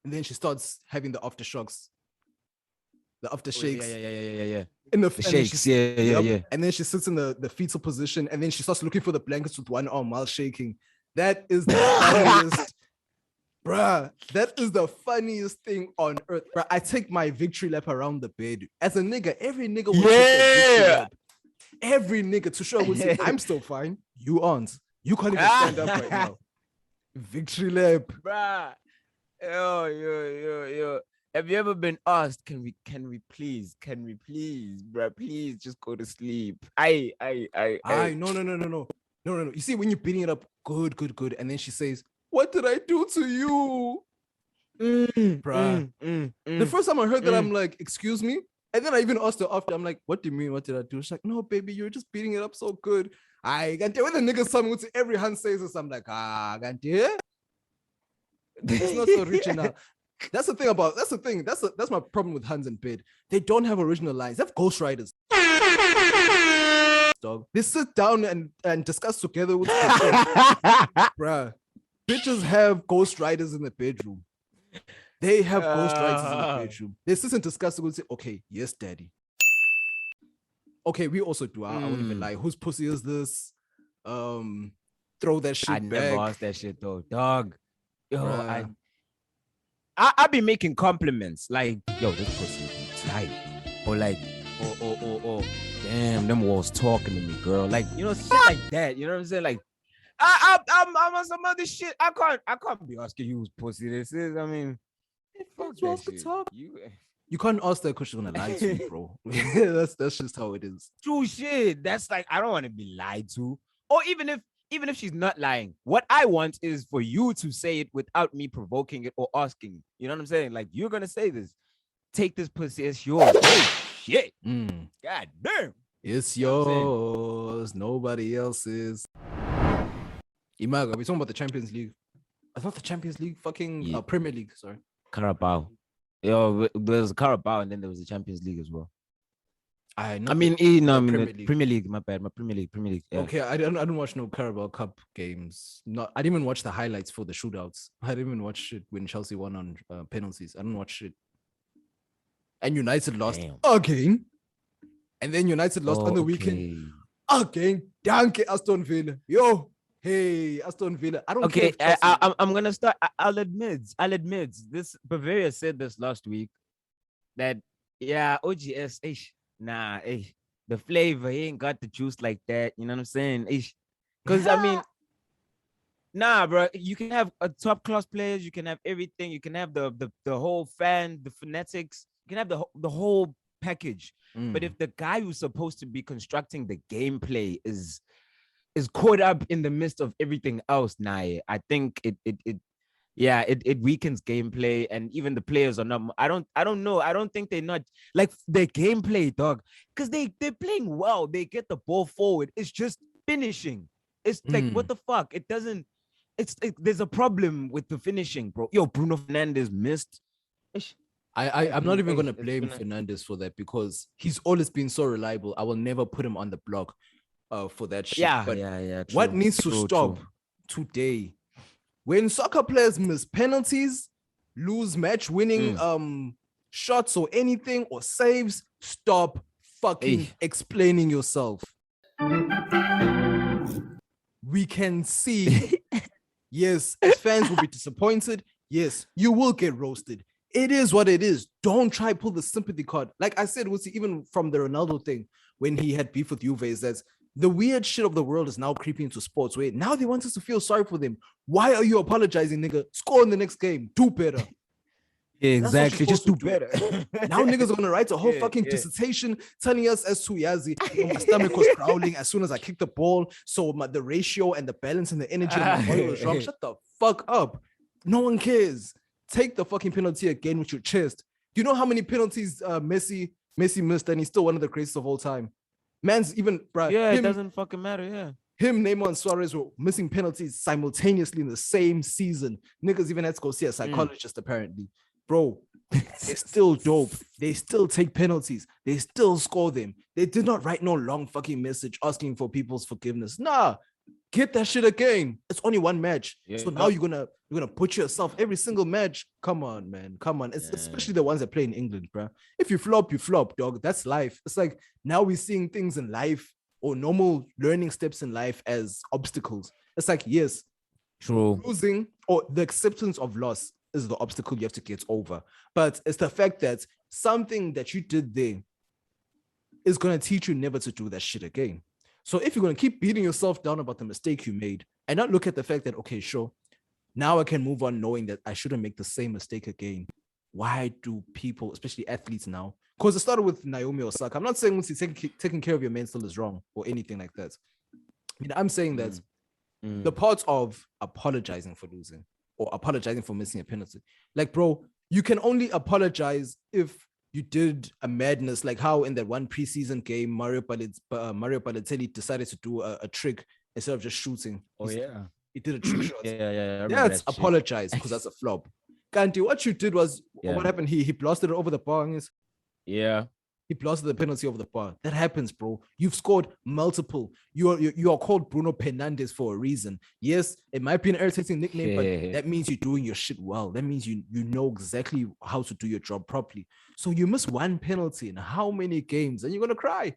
And then she starts having the aftershocks, the aftershakes.
Yeah.
In the
shakes, yeah.
And then she sits in the fetal position, and then she starts looking for the blankets with one arm while shaking. That is the funniest, bruh. That is the funniest thing on earth, bruh. I take my victory lap around the bed. As a nigga, every nigga will take a victory lap. Every nigga to show would say, I'm still fine. You aren't. You can't even stand up right now. Victory lap.
Bruh. Yo. Have you ever been asked, can we please, bruh, please just go to sleep? No. You see, when you're beating it up, good. And then she says, what did I do to you?
Bruh. The first time I heard that, I'm like, excuse me? And then I even asked her after, I'm like, what do you mean? What did I do? She's like, no, baby, you're just beating it up so good. I can't tell when the niggas something to every hand says this. I'm like, can't tell. It's not so original. That's my problem with hands in bed. They don't have original lines. They have ghostwriters. Dog. They sit down and discuss together with bruh. Bitches have ghostwriters in the bedroom. They have ghostwriters in the bedroom. They sit and discuss and say, okay, yes, daddy. Okay, we also do. I won't even lie. Whose pussy is this? Throw that shit back.
I never asked that shit though, dog. yo,
Bruh.
I be making compliments like, yo, this pussy tight, or like, or damn, them walls talking to me, girl. Like, you know, shit like that. You know what I'm saying? Like, I'm on some other shit. I can't be asking you who's pussy this is. I mean, fuck that shit.
You can't ask that because she's gonna lie to you, bro. that's just how it is.
True shit. That's like, I don't want to be lied to. Or even if she's not lying, what I want is for you to say it without me provoking it or asking. You know what I'm saying? Like, you're gonna say this. Take this pussy as yours. Oh shit. God damn.
It's
You know what I'm saying?
yours. Nobody else's. Imaga, we're talking about the Champions League. It's not the Champions League, fucking
Yeah.
Premier League, sorry.
Carabao. Yo, there's Carabao and then there was the Champions League as well.
I
Premier League. My bad. Premier League. Yeah.
Okay, I don't watch no Carabao Cup games. I didn't even watch the highlights for the shootouts. I didn't even watch it when Chelsea won on penalties. I didn't watch it. And United lost again. And then United lost on the weekend again. Danke, Aston Villa. Yo, hey, Aston Villa. I don't care.
Okay, I'm gonna start. I'll admit. This Bavaria said this last week that OGS, the flavor, he ain't got the juice like that. You know what I'm saying? Because I mean, bro, you can have a top class players, you can have everything, you can have the whole fan, the fanatics, you can have the whole package. But if the guy who's supposed to be constructing the gameplay is caught up in the midst of everything else, I think it weakens gameplay, and even the players are not. I don't know. I don't think they're not like their gameplay, dog, because they're playing well. They get the ball forward. It's just finishing. It's like, what the fuck? It doesn't. There's a problem with the finishing, bro. Yo, Bruno Fernandes missed.
I'm not even gonna blame Fernandes for that because he's always been so reliable. I will never put him on the block for that shit.
True,
what needs to stop today? When soccer players miss penalties, lose match-winning shots or anything or saves, stop fucking explaining yourself. We can see. Yes, as fans will be disappointed. Yes, you will get roasted. It is what it is. Don't try pull the sympathy card. Like I said, even from the Ronaldo thing, when he had beef with Juve, is that the weird shit of the world is now creeping into sports. Where now they want us to feel sorry for them. Why are you apologizing, nigga? Score in the next game. Do better.
Yeah, exactly. Just do better.
Now niggas are gonna write a whole fucking dissertation telling us as Tuyazi, my stomach was growling as soon as I kicked the ball. So the ratio and the balance and the energy of my body was wrong. Shut the fuck up. No one cares. Take the fucking penalty again with your chest. Do you know how many penalties Messi missed, and he's still one of the greatest of all time? Man's even, bro.
Yeah, it doesn't fucking matter. Yeah.
Him, Neymar, and Suarez were missing penalties simultaneously in the same season. Niggas even had to go see a psychologist, apparently. Bro, they're still dope. They still take penalties. They still score them. They did not write no long fucking message asking for people's forgiveness. Nah, get that shit again. It's only one match. So now you're gonna put yourself every single match. Come on, man. Come on. Especially the ones that play in England, bro. If you flop, you flop, dog. That's life. It's like now we're seeing things in life or normal learning steps in life as obstacles. It's like, yes,
true.
Losing or the acceptance of loss is the obstacle you have to get over. But it's the fact that something that you did there is going to teach you never to do that shit again. So if you're going to keep beating yourself down about the mistake you made and not look at the fact that, okay, sure, now I can move on knowing that I shouldn't make the same mistake again. Why do people, especially athletes now, because it started with Naomi Osaka. I'm not saying taking care of your mental is wrong or anything like that. I mean, I'm saying that the part of apologizing for losing or apologizing for missing a penalty, like, bro, you can only apologize if you did a madness, like how in that one preseason game, Mario Balotelli decided to do a trick instead of just shooting. He did a trick shot. That's apologize because that's a flop. Kanti, what you did was, what happened? He blasted it over the bar. He blasted the penalty over the bar. That happens, bro. You've scored multiple. You are called Bruno Fernandes for a reason. Yes, it might be an irritating nickname, but that means you're doing your shit well. That means you know exactly how to do your job properly. So you miss one penalty in how many games, and you're gonna cry.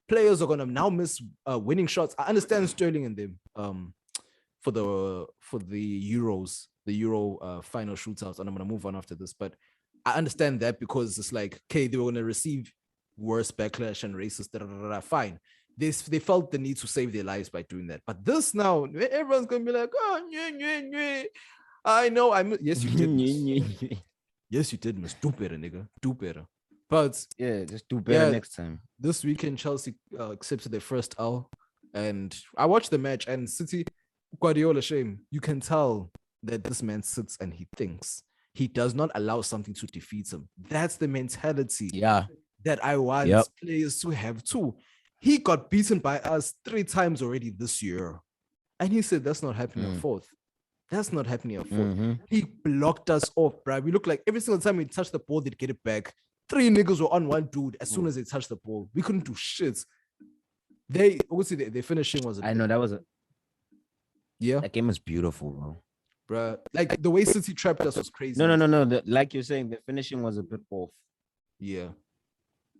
Players are gonna now miss winning shots. I understand Sterling and them. for the Euros, the Euro final shootouts, and I'm gonna move on after this. But I understand that because it's like, okay, they were gonna receive worse backlash and racist. Fine, they felt the need to save their lives by doing that. But this now, everyone's gonna be like, oh, I know. Yes, you did. Yes, you did, miss. Do better, nigga. Do better. But
yeah, just do better next time.
This weekend, Chelsea accepted their first L, and I watched the match. And City, Guardiola, shame. You can tell that this man sits and he thinks. He does not allow something to defeat him. That's the mentality. That I want players to have too. He got beaten by us 3 times already this year, and he said that's not happening at fourth. That's not happening at fourth. He blocked us off, bro. We look like every single time we touched the ball, they'd get it back. 3 niggas were on one dude as soon as they touched the ball. We couldn't do shit. They obviously their finishing was.
I know that was
yeah.
That game was beautiful,
bro. Like the way City trapped us was crazy.
No. Like you're saying, the finishing was a bit off.
Yeah,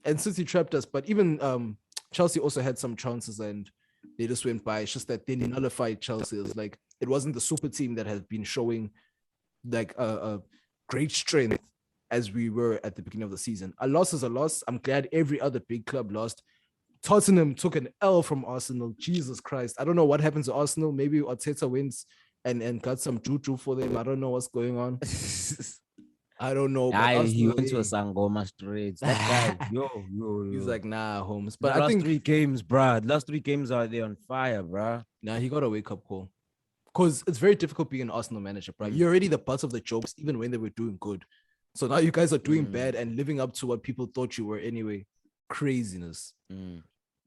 and City trapped us, but even Chelsea also had some chances and they just went by. It's just that they nullified Chelsea. It's like it wasn't the super team that has been showing like a great strength as we were at the beginning of the season. A loss is a loss. I'm glad every other big club lost. Tottenham took an L from Arsenal. Jesus Christ. I don't know what happened to Arsenal. Maybe Arteta wins and got some juju for them. I don't know what's going on. I don't know.
He went to a Sangoma straight. That guy, yo.
He's like, nah, Holmes. But
I think 3 games, bro. Last 3 games are they on fire, bro.
Nah, he got a wake-up call. Because it's very difficult being an Arsenal manager, bro. You're already the butt of the jokes, even when they were doing good. So now you guys are doing bad and living up to what people thought you were anyway. Craziness.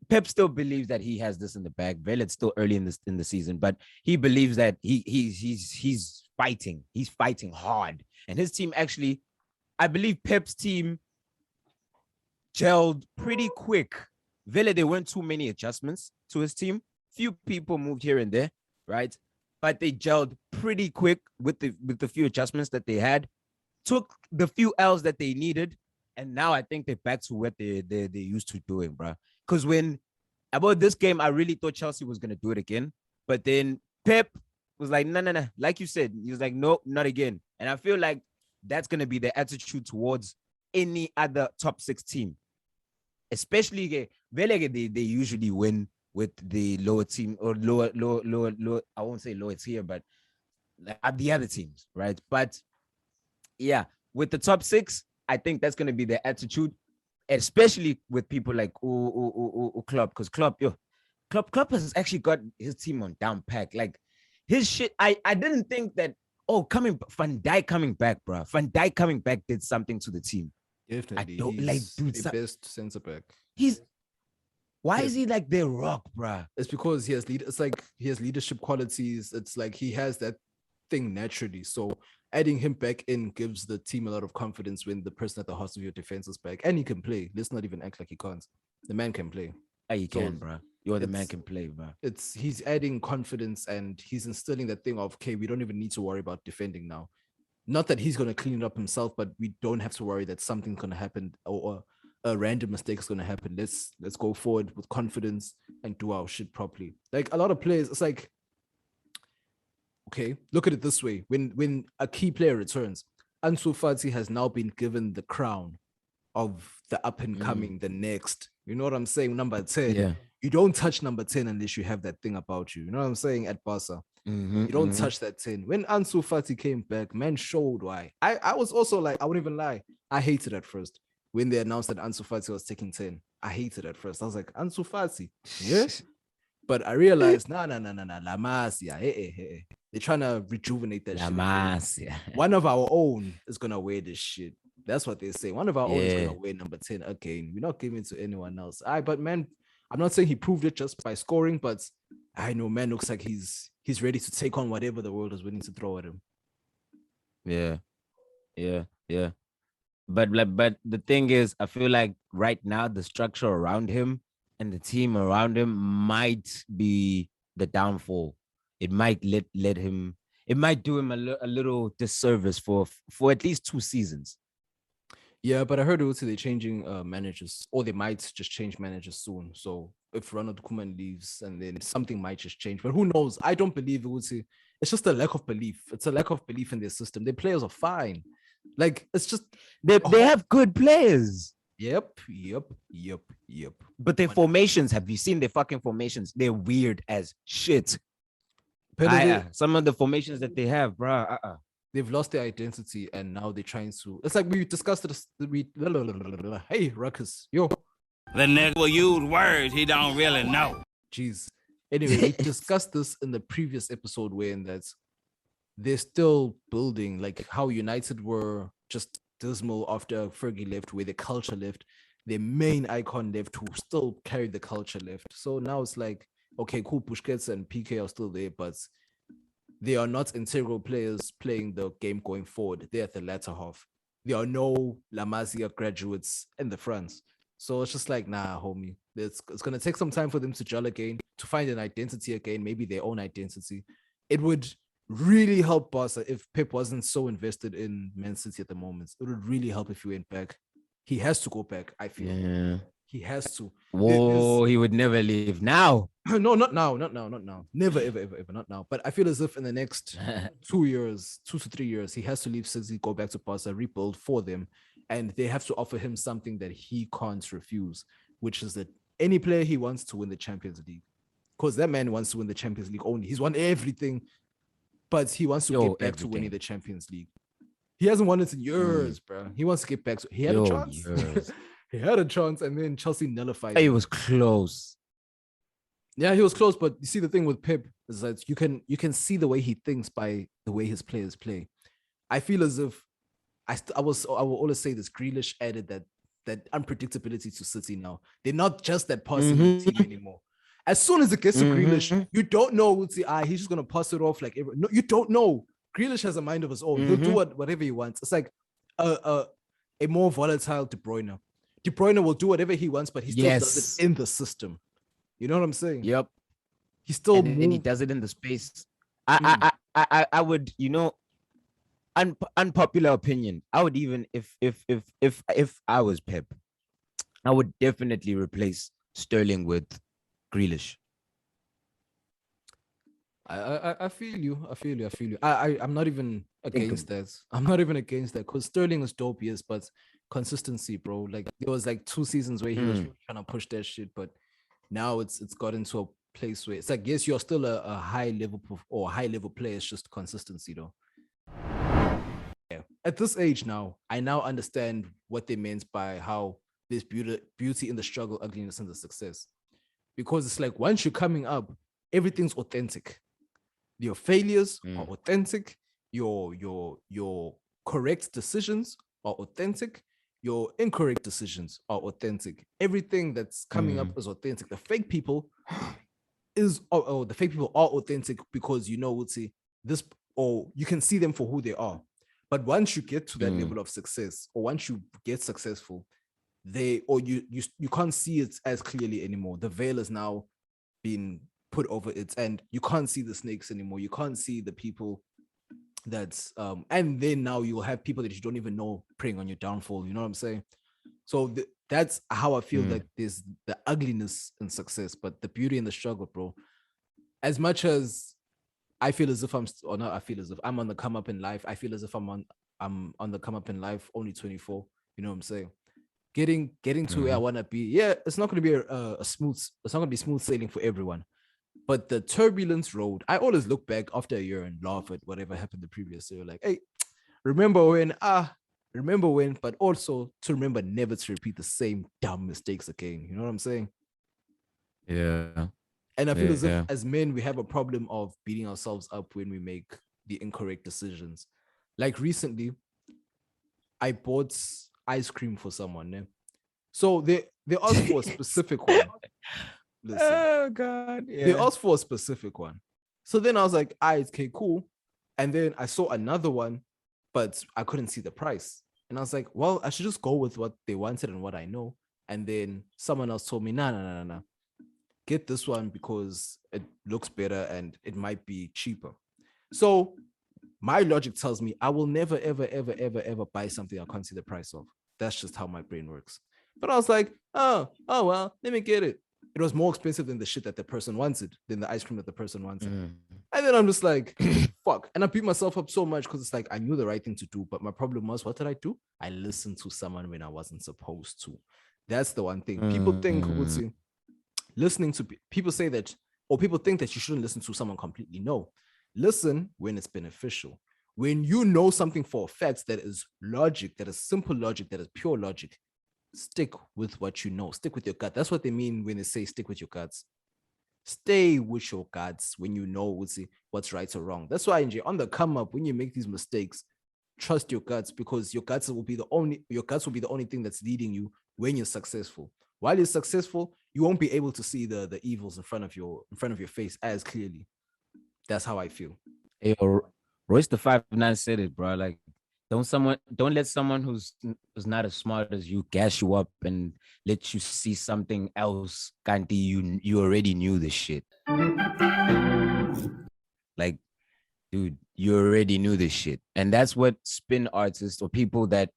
Pep still believes that he has this in the bag. Well, it's still early in the season, but he believes that he's fighting. He's fighting hard. And his team actually, I believe Pep's team gelled pretty quick. Villa, there weren't too many adjustments to his team. Few people moved here and there, right? But they gelled pretty quick with the few adjustments that they had. Took the few L's that they needed, and now I think they're back to what they used to doing, bro. Because about this game, I really thought Chelsea was gonna do it again, but then Pep was like, no. Like you said, he was like, no, not again. And I feel like that's gonna be the attitude towards any other top 6 team, especially they usually win with the lower team or lower. I won't say lower tier, but the other teams, right? But yeah, with the top 6, I think that's gonna be the attitude, especially with people like Klopp, because Klopp has actually got his team on down pack. Like his shit, I didn't think that. Van Dijk coming back, bro. Van Dijk coming back did something to the team.
Definitely,
I don't like dude.
The best centre back.
Why is he like their rock, bro?
It's because he has leadership qualities. It's like he has that thing naturally. So adding him back in gives the team a lot of confidence when the person at the heart of your defense is back, and he can play. Let's not even act like he can't. The man can play.
He can, bro. The man can play, bro.
He's adding confidence and he's instilling that thing of, okay, we don't even need to worry about defending now. Not that he's gonna clean it up himself, but we don't have to worry that something's gonna happen or a random mistake is gonna happen. Let's go forward with confidence and do our shit properly. Like a lot of players, it's like, okay, look at it this way. When a key player returns, Ansu Fati has now been given the crown of the up and coming, the next. You know what I'm saying? Number 10.
Yeah.
You don't touch number 10 unless you have that thing about you. You know what I'm saying? At Barca. You don't touch that 10. When Ansu Fati came back, man showed why. I was also like, I wouldn't even lie. I hated at first. When they announced that Ansu Fati was taking 10. I hated at first. I was like, Ansu Fati? Yes. But I realized, nah, La Masia. Hey. They're trying to rejuvenate that shit.
La Masia.
One of our own is going to wear this shit. That's what they say. One of our own is going to wear number 10 again. We're not giving it to anyone else. But man, I'm not saying he proved it just by scoring, but I know man looks like he's ready to take on whatever the world is willing to throw at him.
Yeah. But the thing is, I feel like right now the structure around him and the team around him might be the downfall. It might let him. It might do him a little disservice for at least 2 seasons.
Yeah, but I heard also they're changing managers, or they might just change managers soon. So if Ronald Koeman leaves, and then something might just change. But who knows? I don't believe it would say it's just a lack of belief. It's a lack of belief in their system. Their players are fine. Like it's just
They have good players.
yep.
But their formations, have you seen their fucking formations? They're weird as shit. Some of the formations that they have, bruh.
They've lost their identity, and now they're trying to. It's like we discussed it. Hey, Ruckus, yo,
The nigga will use words he don't really know.
jeez. Anyway, we discussed this in the previous episode, wherein that they're still building, like how United were just dismal after Fergie left, where the culture left, their main icon left, who still carried the culture left. So now it's like, okay, cool, Busquets and PK are still there, but they are not integral players playing the game going forward. They're at the latter half. There are no La Masia graduates in the front. So it's just like, nah, homie. It's going to take some time for them to gel again, to find an identity again, maybe their own identity. It would really help Barca if Pep wasn't so invested in Man City at the moment. It would really help if he went back. He has to go back, I feel.
Yeah.
He has to.
Whoa, he would never leave now.
No, not now. Never, ever, not now. But I feel as if in the next 2 to 3 years, he has to leave City, go back to Barca, rebuild for them. And they have to offer him something that he can't refuse, which is that any player he wants to win the Champions League. Because that man wants to win the Champions League only. He's won everything, but he wants to get back to winning the Champions League. He hasn't won it in years, bro. He wants to get back. He had a chance. He had a chance, and then Chelsea nullified
He
him.
was close.
Yeah, he was close, but you see the thing with Pep is that you can see the way he thinks by the way his players play. I feel as if I will always say this: Grealish added that unpredictability to City now. They're not just that passing team anymore. As soon as it gets to Grealish, you don't know he's just gonna pass it off no, you don't know. Grealish has a mind of his own. He'll do whatever he wants. It's like a more volatile De Bruyne. De Bruyne will do whatever he wants, but he still does it in the system. You know what I'm saying?
Yep.
He still
and he does it in the space. I would, unpopular opinion. I would even if I was Pep, I would definitely replace Sterling with Grealish.
I feel you. I'm not even against that. I'm not even against that because Sterling is dope, yes, but consistency, bro. Like there was like 2 seasons where he was trying to push that shit, but now it's got into a place where it's like, yes, you're still a high level player. It's just consistency, though. Yeah. At this age now, I now understand what they meant by how there's beauty in the struggle, ugliness in the success. Because it's like once you're coming up, everything's authentic. Your failures are authentic. Your correct decisions are authentic. Your incorrect decisions are authentic. Everything that's coming up is authentic. The fake people the fake people are authentic because this, or you can see them for who they are. But once you get to that level of success, or once you get successful, you can't see it as clearly anymore. The veil is now being put over it, and you can't see the snakes anymore. You can't see the people that's and then now you'll have people that you don't even know preying on your downfall. You know what I'm saying? So that's how I feel that there's the ugliness in success, but the beauty in the struggle, bro. As much as I feel as if I'm on the come up in life, I feel as if I'm on the come up in life, only 24. You know what I'm saying? Getting to where I want to be. Yeah, it's not going to be it's not going to be smooth sailing for everyone. But the turbulence road, I always look back after a year and laugh at whatever happened the previous year. Like, hey, remember when, but also to remember never to repeat the same dumb mistakes again. You know what I'm saying?
Yeah.
And I feel as if as men, we have a problem of beating ourselves up when we make the incorrect decisions. Like recently, I bought ice cream for someone. Eh? So they asked for a specific one. Listen,
oh God. Yeah.
They asked for a specific one. So then I was like, okay, cool. And then I saw another one, but I couldn't see the price. And I was like, well, I should just go with what they wanted and what I know. And then someone else told me, nah. Get this one because it looks better and it might be cheaper. So my logic tells me I will never, ever buy something I can't see the price of. That's just how my brain works. But I was like, oh well, let me get it. it was more expensive than the shit that the person wanted, than the ice cream that the person wanted.
Mm.
And then I'm just like, fuck. And I beat myself up so much because it's like I knew the right thing to do. But my problem was, what did I do? I listened to someone when I wasn't supposed to. That's the one thing. People think, listening to people say that, or people think that you shouldn't listen to someone completely. No. Listen when it's beneficial. When you know something for a fact that is logic, that is simple logic, that is pure logic, stick with what you know. Stick with your gut. That's what they mean when they say stick with your guts. Stay with your guts when you know what's right or wrong. That's why, on the come up, when you make these mistakes, trust your guts, because your guts will be the only thing that's leading you when you're successful. While you're successful, you won't be able to see the evils in front of your face as clearly. That's how I feel.
Hey, Royce the 5'9" said it, bro. Like, don't let someone who's not as smart as you gas you up and let you see something else. Kanti, you already knew this shit. Like, dude, you already knew this shit. And that's what spin artists or people that,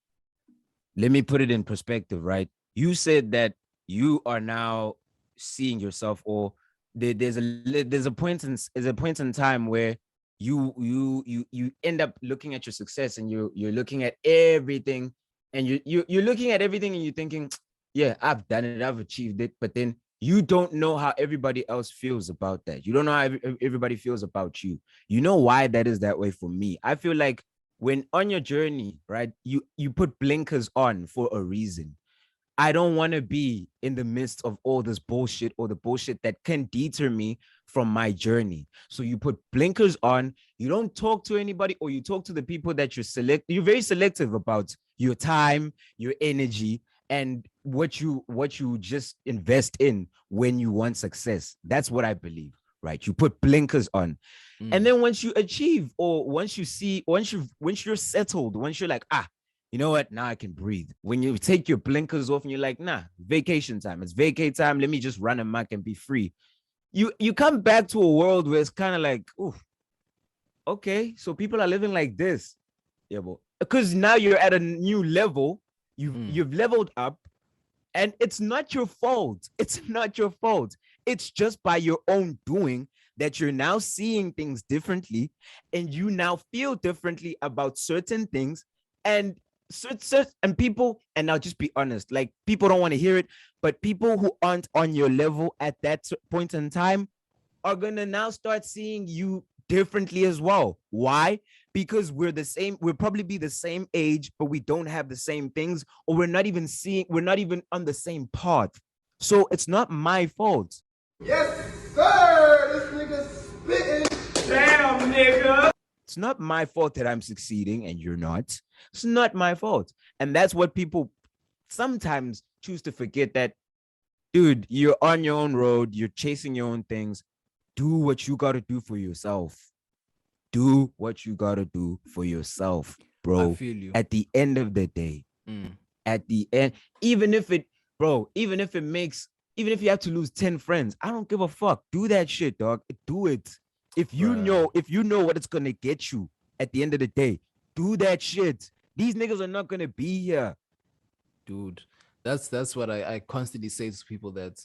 let me put it in perspective, right? You said that you are now seeing yourself, or there's a point in time where you end up looking at your success, and you're looking at everything, and you're looking at everything and you're thinking, yeah, I've done it, I've achieved it, but then you don't know how everybody else feels about that. You don't know how everybody feels about you. You know why that is that way for me? I feel like when on your journey, right, you put blinkers on for a reason. I don't want to be in the midst of all this bullshit, or the bullshit that can deter me from my journey. So you put blinkers on, you don't talk to anybody, or you talk to the people that you're very selective about your time, your energy, and what you just invest in when you want success. That's what I believe, right? You put blinkers on. And then once you achieve, or once you're settled, once you're like, you know what? Now I can breathe. When you take your blinkers off and you're like, nah, vacation time. It's vacay time. Let me just run amok and be free. You come back to a world where it's kind of like, ooh, okay, so people are living like this. Yeah, but because now you're at a new level. You've leveled up, and it's not your fault. It's not your fault. It's just by your own doing that you're now seeing things differently, and you now feel differently about certain things. And people, and I'll just be honest, like, people don't want to hear it, but people who aren't on your level at that point in time are gonna now start seeing you differently as well. Why? Because we'll probably be the same age, but we don't have the same things, or we're not even on the same path. So it's not my fault.
Yes, sir! This nigga spitting.
Damn, nigga.
It's not my fault that I'm succeeding and you're not. It's not my fault. And that's what people sometimes choose to forget, that, dude, you're on your own road. You're chasing your own things. Do what you got to do for yourself. Do what you got to do for yourself, bro.
I feel you.
At the end of the day, at the end, even if you have to lose 10 friends, I don't give a fuck. Do that shit, dog. Do it. If you know what it's gonna get you at the end of the day, do that shit. These niggas are not gonna be here,
dude. That's what I constantly say to people, that,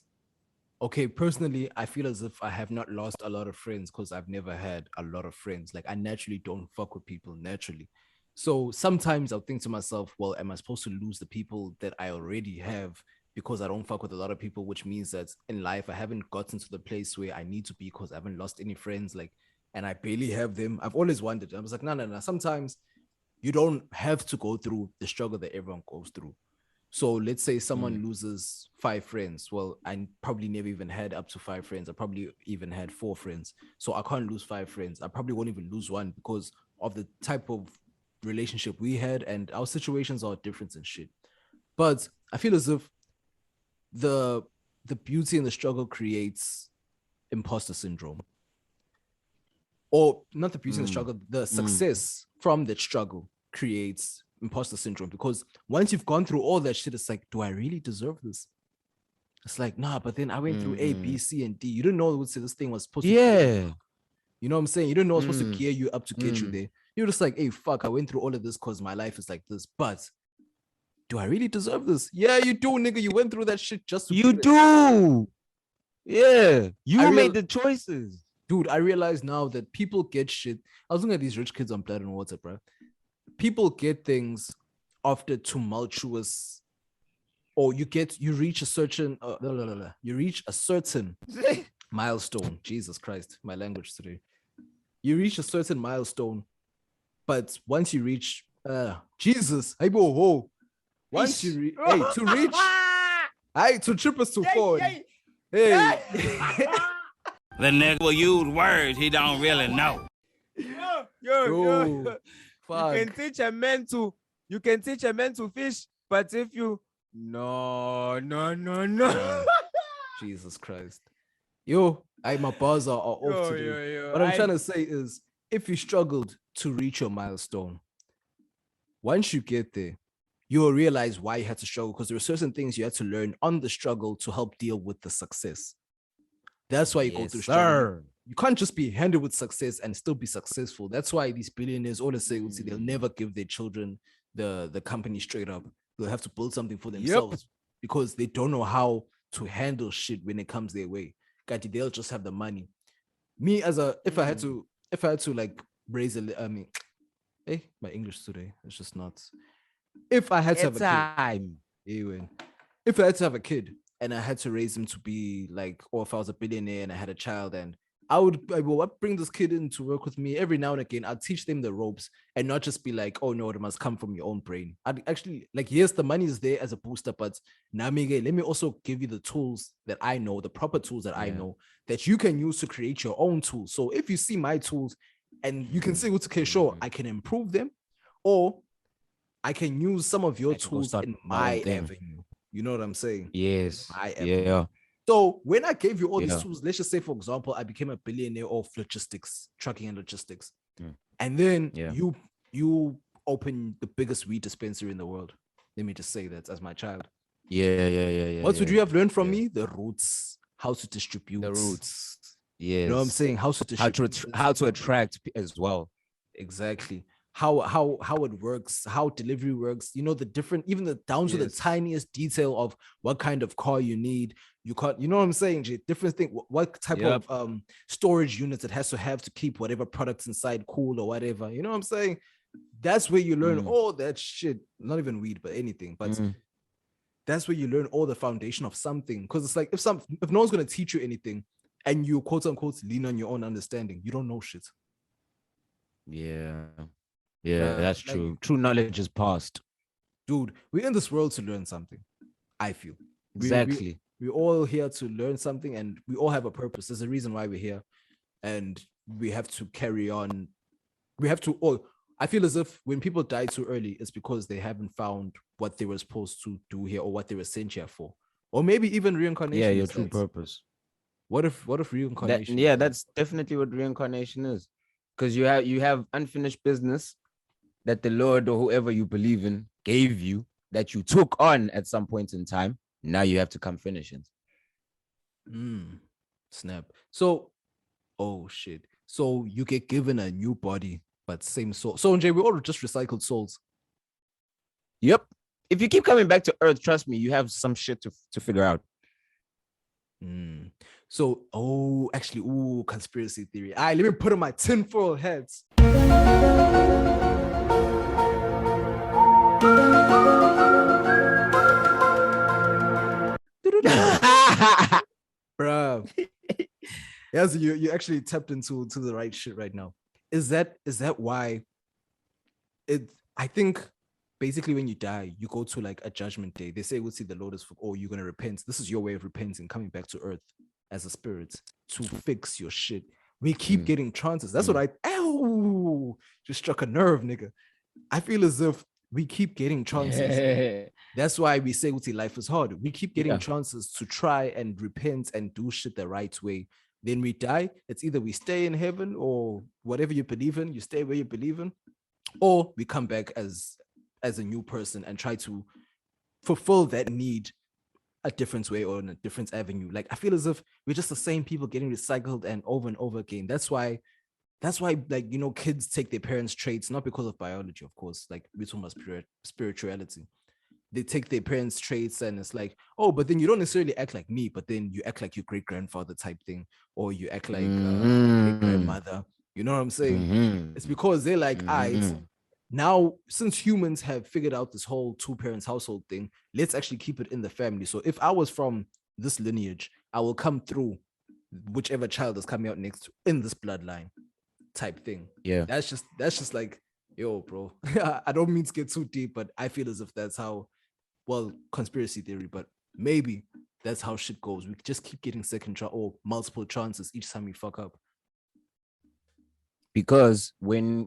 okay, personally, I feel as if I have not lost a lot of friends because I've never had a lot of friends. Like, I naturally don't fuck with people naturally. So sometimes I'll think to myself, well, am I supposed to lose the people that I already have because I don't fuck with a lot of people, which means that in life I haven't gotten to the place where I need to be because I haven't lost any friends, like, and I barely have them. I've always wondered. I was like, no. Sometimes you don't have to go through the struggle that everyone goes through. So let's say someone loses 5 friends. Well, I probably never even had up to 5 friends. I probably even had 4 friends. So I can't lose 5 friends. I probably won't even lose one because of the type of relationship we had, and our situations are different and shit. But I feel as if the beauty in the struggle creates imposter syndrome. Or not the beauty in the struggle, the success from that struggle creates imposter syndrome, because once you've gone through all that shit, it's like, do I really deserve this? It's like, nah, but then I went through A, B, C, and D. You didn't know what this thing was supposed to do. You know what I'm saying? You didn't know it was supposed to gear you up to get you there. You're just like, hey, fuck, I went through all of this because my life is like this, but do I really deserve this? Yeah, you do, nigga. You went through that shit just to
do. Yeah, you
I
made the choices.
Dude, I realize now that people get shit. I was looking at these rich kids on Blood and Water, bro. People get things after tumultuous, or you reach a certain you reach a certain milestone. Jesus Christ, my language today. You reach a certain milestone, but once you reach Jesus, hey bo ho. Once you to reach, hey to trip us to forward. Hey.
The nigga will use words he don't really know.
Yo.
Fuck.
You can teach a man to fish, but if you no.
Jesus Christ. Yo, my bars are off today.
Yo,
what I'm trying to say is, if you struggled to reach your milestone, once you get there, you'll realize why you had to struggle, because there are certain things you had to learn on the struggle to help deal with the success. That's why you go through struggle. You can't just be handed with success and still be successful. That's why these billionaires always say they'll never give their children the company straight up. They'll have to build something for themselves because they don't know how to handle shit when it comes their way. They'll just have the money. Me if I had to like raise my English today, it's just nuts. If I had to have a kid, if I had to have a kid and I had to raise him to be like, or if I was a billionaire and I had a child, and I would bring this kid in to work with me every now and again. I'd teach them the ropes and not just be like, oh no, it must come from your own brain. I'd actually like, yes, the money is there as a booster, but let me also give you the tools that I know, the proper tools that I know that you can use to create your own tools. So if you see my tools and you can say, okay, sure, I can improve them, or I can use some of your tools in my avenue. You know what I'm saying?
Yes.
Yeah. So when I gave you all these tools, let's just say, for example, I became a billionaire of logistics, trucking and logistics. And then you open the biggest weed dispensary in the world. Let me just say that as my child.
Yeah.
What would you have learned from me? The roots, how to distribute.
The roots. Yes.
You know what I'm saying? How to distribute.
How to attract as well.
Exactly. How it works, how delivery works, you know, the different, even the down to the tiniest detail of what kind of car you need. You know what I'm saying, Jay? Different thing, what type of storage units it has to have to keep whatever products inside cool or whatever. You know what I'm saying? That's where you learn all that shit. Not even weed, but anything. But that's where you learn all the foundation of something. Because it's like if no one's gonna teach you anything and you quote unquote lean on your own understanding, you don't know shit.
Yeah, that's true. True knowledge is past.
Dude, we're in this world to learn something, I feel.
Exactly.
We're all here to learn something, and we all have a purpose. There's a reason why we're here. And we have to carry on. I feel as if when people die too early, it's because they haven't found what they were supposed to do here or what they were sent here for. Or maybe even reincarnation.
Yeah, your true purpose.
What if reincarnation?
That's definitely what reincarnation is. Because you have unfinished business that the Lord or whoever you believe in gave you, that you took on at some point in time. Now you have to come finish it.
Snap. So, oh shit. So you get given a new body, but same soul. So Jay, we all just recycled souls.
Yep. If you keep coming back to Earth, trust me, you have some shit to figure out.
So, conspiracy theory. All right, let me put on my tinfoil hats. Bro, yes, you actually tapped into the right shit right now. Is that why I think basically when you die, you go to like a judgment day. They say, we'll see the Lord is you're gonna repent. This is your way of repenting, coming back to earth as a spirit to fix your shit. We keep getting chances. That's what just struck a nerve, nigga. I feel as if we keep getting chances. That's why we say life is hard. We keep getting chances to try and repent and do shit the right way. Then we die. It's either we stay in heaven or whatever you believe in, you stay where you believe in, or we come back as a new person and try to fulfill that need a different way or in a different avenue. Like I feel as if we're just the same people getting recycled and over again. That's why like, you know, kids take their parents' traits, not because of biology, of course. Like we're talking about spirituality. they take their parents' traits and it's like, oh, but then you don't necessarily act like me, but then you act like your great grandfather type thing, or you act like great grandmother. You know what I'm saying? It's because they're like, now since humans have figured out this whole two parents household thing, let's actually keep it in the family. So if I was from this lineage, I will come through whichever child is coming out next in this bloodline type thing.
Yeah.
That's just like, yo, bro. I don't mean to get too deep, but I feel as if that's how, well, conspiracy theory, but maybe that's how shit goes. We just keep getting second chance or multiple chances each time we fuck up.
Because when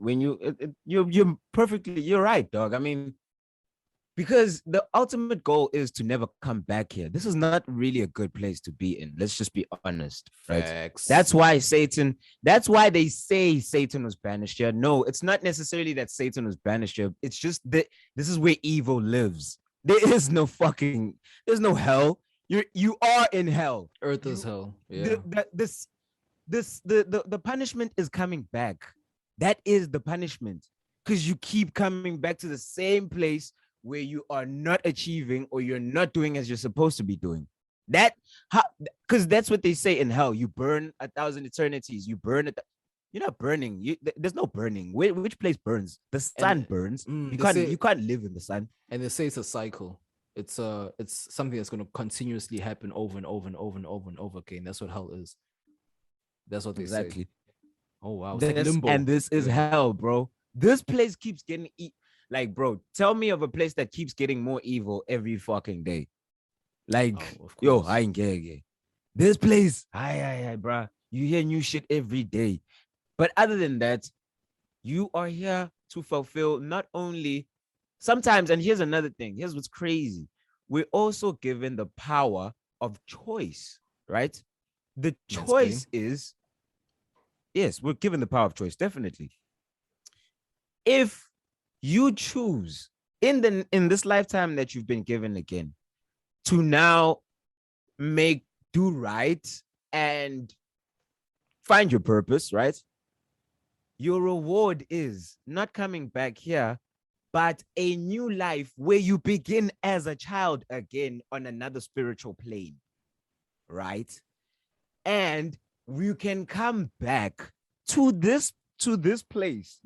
you're perfectly, you're right, dog. I mean, because the ultimate goal is to never come back here. This is not really a good place to be in. Let's just be honest, right?
Facts.
That's why they say Satan was banished here. No, it's not necessarily that Satan was banished here. It's just that this is where evil lives. There's no hell. You are in hell.
Earth is hell. Yeah.
The punishment is coming back. That is the punishment, because you keep coming back to the same place where you are not achieving or you're not doing as you're supposed to be doing. Because that's what they say in hell. You burn 1,000 eternities. You burn it. You're not burning. There's no burning. Which place burns? The sun burns. You can't live in the sun.
And they say it's a cycle. It's something that's going to continuously happen over and over and over and over and over again. That's what hell is. That's what they say. Oh wow. It's like limbo.
And this is hell, bro. This place keeps getting like, bro, tell me of a place that keeps getting more evil every fucking day. Like, yo, I ain't gay. This place, bro. You hear new shit every day. But other than that, you are here to fulfill not only sometimes, and here's another thing. Here's what's crazy. We're also given the power of choice, right? The choice is, yes, we're given the power of choice, definitely. If you choose in this lifetime that you've been given again to now do right and find your purpose, right? Your reward is not coming back here, but a new life where you begin as a child again on another spiritual plane, right? And you can come back to this place,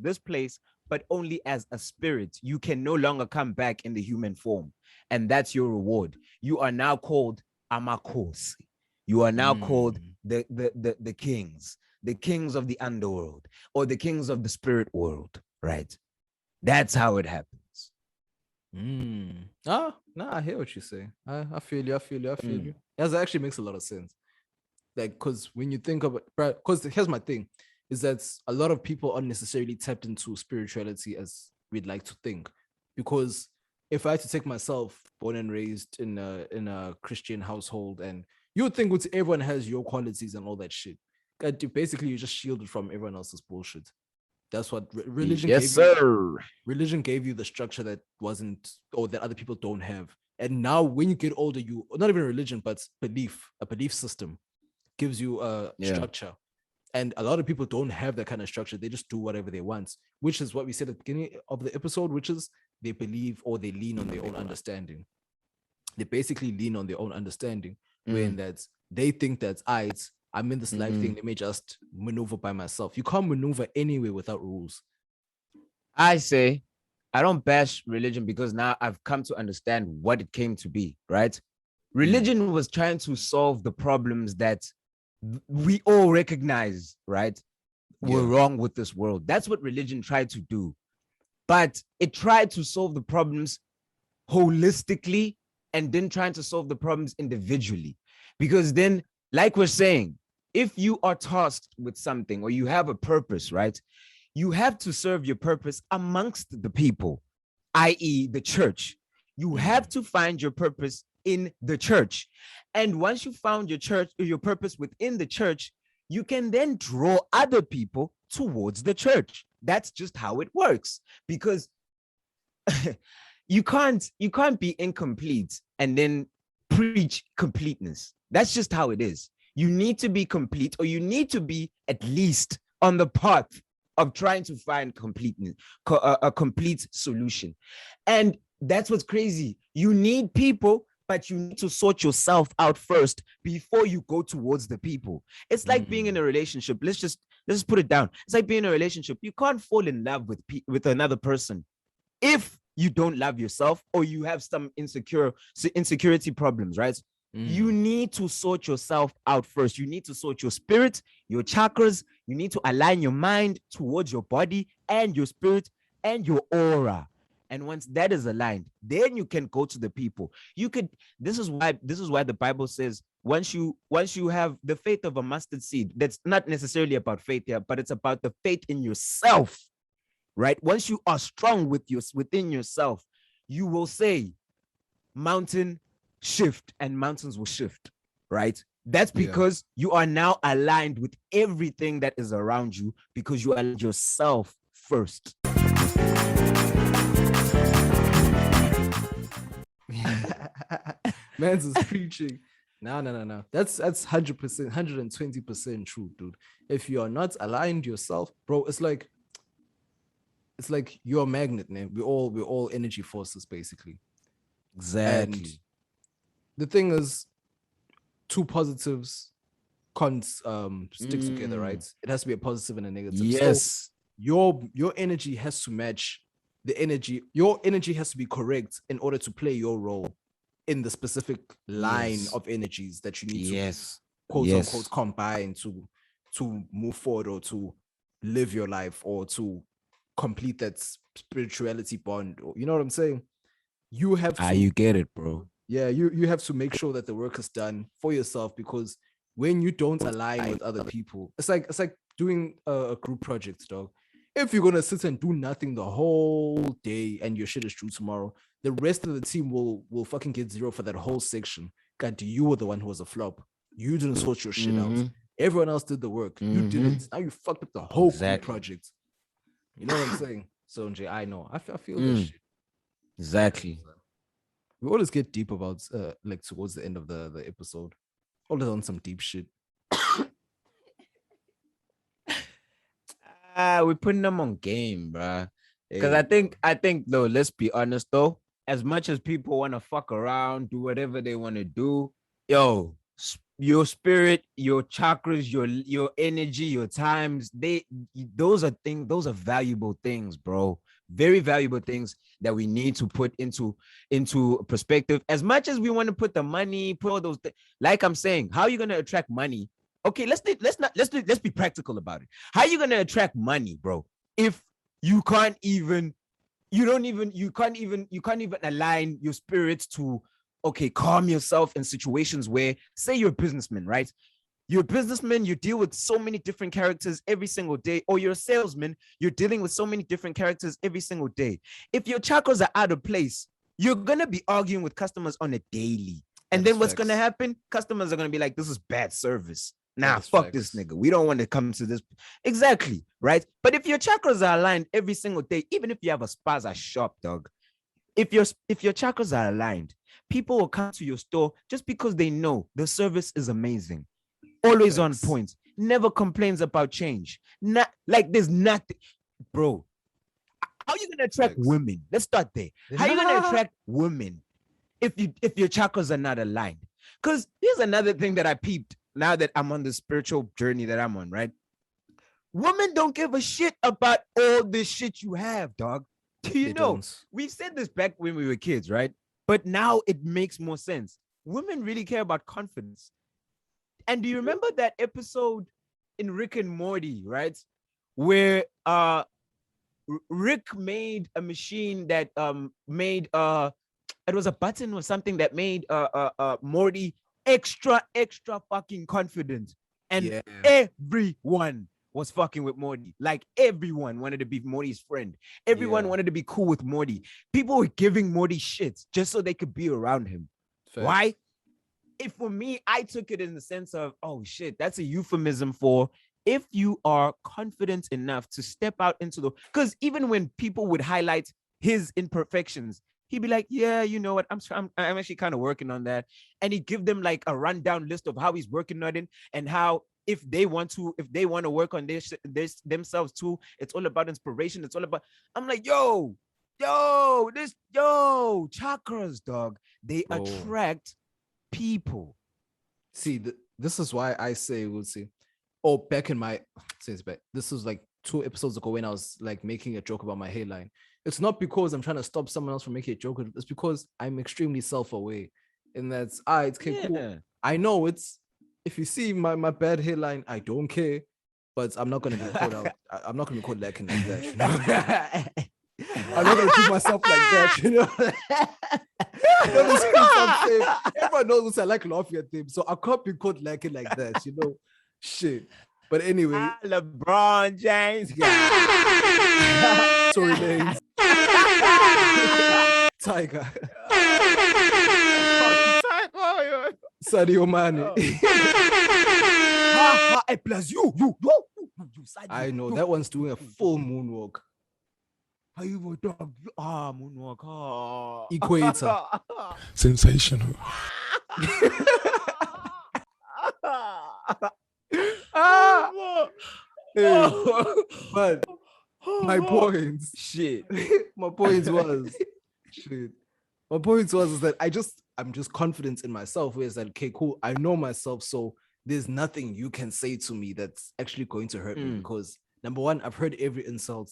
but only as a spirit. You can no longer come back in the human form. And that's your reward. You are now called Amakosi. You are now called the kings of the underworld, or the kings of the spirit world, right? That's how it happens.
No, I hear what you say. I feel you. That actually makes a lot of sense. Like, because when you think about, because here's my thing, is that a lot of people aren't necessarily tapped into spirituality as we'd like to think. Because if I had to take myself, born and raised in a Christian household, and you would think everyone has your qualities and all that shit. Basically, you're just shielded from everyone else's bullshit. That's what religion gave you. Religion gave you the structure that wasn't, or that other people don't have. And now when you get older, you, not even religion, but a belief system gives you a structure. And a lot of people don't have that kind of structure. They just do whatever they want, which is what we said at the beginning of the episode, which is they believe or they lean on their own understanding. They basically lean on their own understanding, when that they think that I'm in this life thing, let me just maneuver by myself. You can't maneuver anywhere without rules.
I say, I don't bash religion because now I've come to understand what it came to be, right? Religion was trying to solve the problems that we all recognize, right? Were wrong with this world. That's what religion tried to do. But it tried to solve the problems holistically and then trying to solve the problems individually. Because then, like we're saying, if you are tasked with something or you have a purpose, right? You have to serve your purpose amongst the people, i.e. the church. You have to find your purpose in the church. And once you found your purpose within the church, you can then draw other people towards the church. That's just how it works. Because you can't be incomplete and then preach completeness. That's just how it is. You need to be complete, or you need to be at least on the path of trying to find completeness, a complete solution. And That's what's crazy. You need people, but you need to sort yourself out first before you go towards the people. It's like being in a relationship. Let's just put it down. It's like being in a relationship. You can't fall in love with another person if you don't love yourself or you have some insecurity problems, right? You need to sort yourself out first. You need to sort your spirit, your chakras. You need to align your mind towards your body and your spirit and your aura. And once that is aligned, then you can go to the people. You could. This is why the Bible says once you have the faith of a mustard seed. That's not necessarily about faith here, but it's about the faith in yourself, right? Once you are strong within yourself, you will say, "Mountain, shift," and mountains will shift, right? That's because you are now aligned with everything that is around you because you aligned yourself first.
Mans is preaching. No. That's 100%, 120% true, dude. If you are not aligned yourself, bro, it's like you're a magnet, man. We're all energy forces, basically.
Exactly.
And the thing is, two positives can't stick together, right? It has to be a positive and a negative.
Yes.
So your energy has to match the energy. Your energy has to be correct in order to play your role in the specific line of energies that you need to quote unquote combine to move forward or to live your life or to complete that spirituality bond. You know what I'm saying? You have to
you get it, bro.
Yeah, you have to make sure that the work is done for yourself, because when you don't align with other people, it's like doing a group project, dog. If you're gonna sit and do nothing the whole day and your shit is due tomorrow, the rest of the team will fucking get 0 for that whole section. God, you were the one who was a flop. You didn't sort your shit out. Everyone else did the work. You didn't. Now you fucked up the whole group project. You know what I'm saying? So Jay, I know. I feel that shit.
Exactly.
We always get deep about like towards the end of the episode. Always on some deep shit.
We're putting them on game, bruh. Because I think though, let's be honest though, as much as people want to fuck around, do whatever they want to do, yo, your spirit, your chakras, your energy, your times, those are valuable things, bro. Very valuable things that we need to put into perspective. As much as we want to put the money, put all those things, like I'm saying, how are you gonna attract money? Okay, let's be practical about it. How are you gonna attract money, bro, if you can't even align your spirits to calm yourself in situations where, say, you're a businessman, right? You're a businessman, you deal with so many different characters every single day, or you're a salesman, you're dealing with so many different characters every single day. If your chakras are out of place, you're gonna be arguing with customers on a daily. And then what's gonna happen? Customers are gonna be like, this is bad service. Nah, fuck this nigga. We don't want to come to this. Exactly, right? But if your chakras are aligned every single day, even if you have a spaza shop, dog, if your chakras are aligned, people will come to your store just because they know the service is amazing. Always on point. Never complains about change. Not like there's nothing, bro. How are you gonna attract women? Let's start there. How are you gonna attract women if your chakras are not aligned? Because here's another thing that I peeped now that I'm on the spiritual journey that I'm on, right? Women don't give a shit about all this shit you have, dog. Do you know? We've said this back when we were kids, right? But now it makes more sense. Women really care about confidence. And do you remember that episode in Rick and Morty, right? Where Rick made a machine that made it was a button or something that made Morty extra fucking confident. And everyone was fucking with Morty. Like everyone wanted to be Morty's friend. Everyone wanted to be cool with Morty. People were giving Morty shit just so they could be around him. Why? If for me, I took it in the sense of, oh shit, that's a euphemism for if you are confident enough to step out into the, because even when people would highlight his imperfections, he'd be like, yeah, you know what, I'm actually kind of working on that. And he'd give them like a rundown list of how he's working on it and how if they want to work on this themselves too, it's all about inspiration. It's all about, I'm like, yo, chakras, dog. They
Bro.
attract people.
See, this is why I say we'll see. Oh, back in my since back. This was like 2 episodes ago when I was like making a joke about my hairline. It's not because I'm trying to stop someone else from making a joke. It's because I'm extremely self-aware. And that's it's okay, cool. I know it's if you see my bad hairline, I don't care. But I'm not gonna be called out. I'm not gonna be called lacking like that. You know? I'm not gonna treat myself like that, you know. The scripts I'm saying, everyone knows I like laughing at them, so I can't be called lacking like that, you know. Shit. But anyway,
LeBron James.
sorry, names. Tiger. Sadio Mane.
Hey, plus you.
I know that one's doing a full moonwalk.
How you dog? Moonwalk.
Equator.
Sensational.
But my points.
Shit.
My points was shit. My point was is that I'm just confident in myself. Where it's like, okay, cool. I know myself, so there's nothing you can say to me that's actually going to hurt me. Because number one, I've heard every insult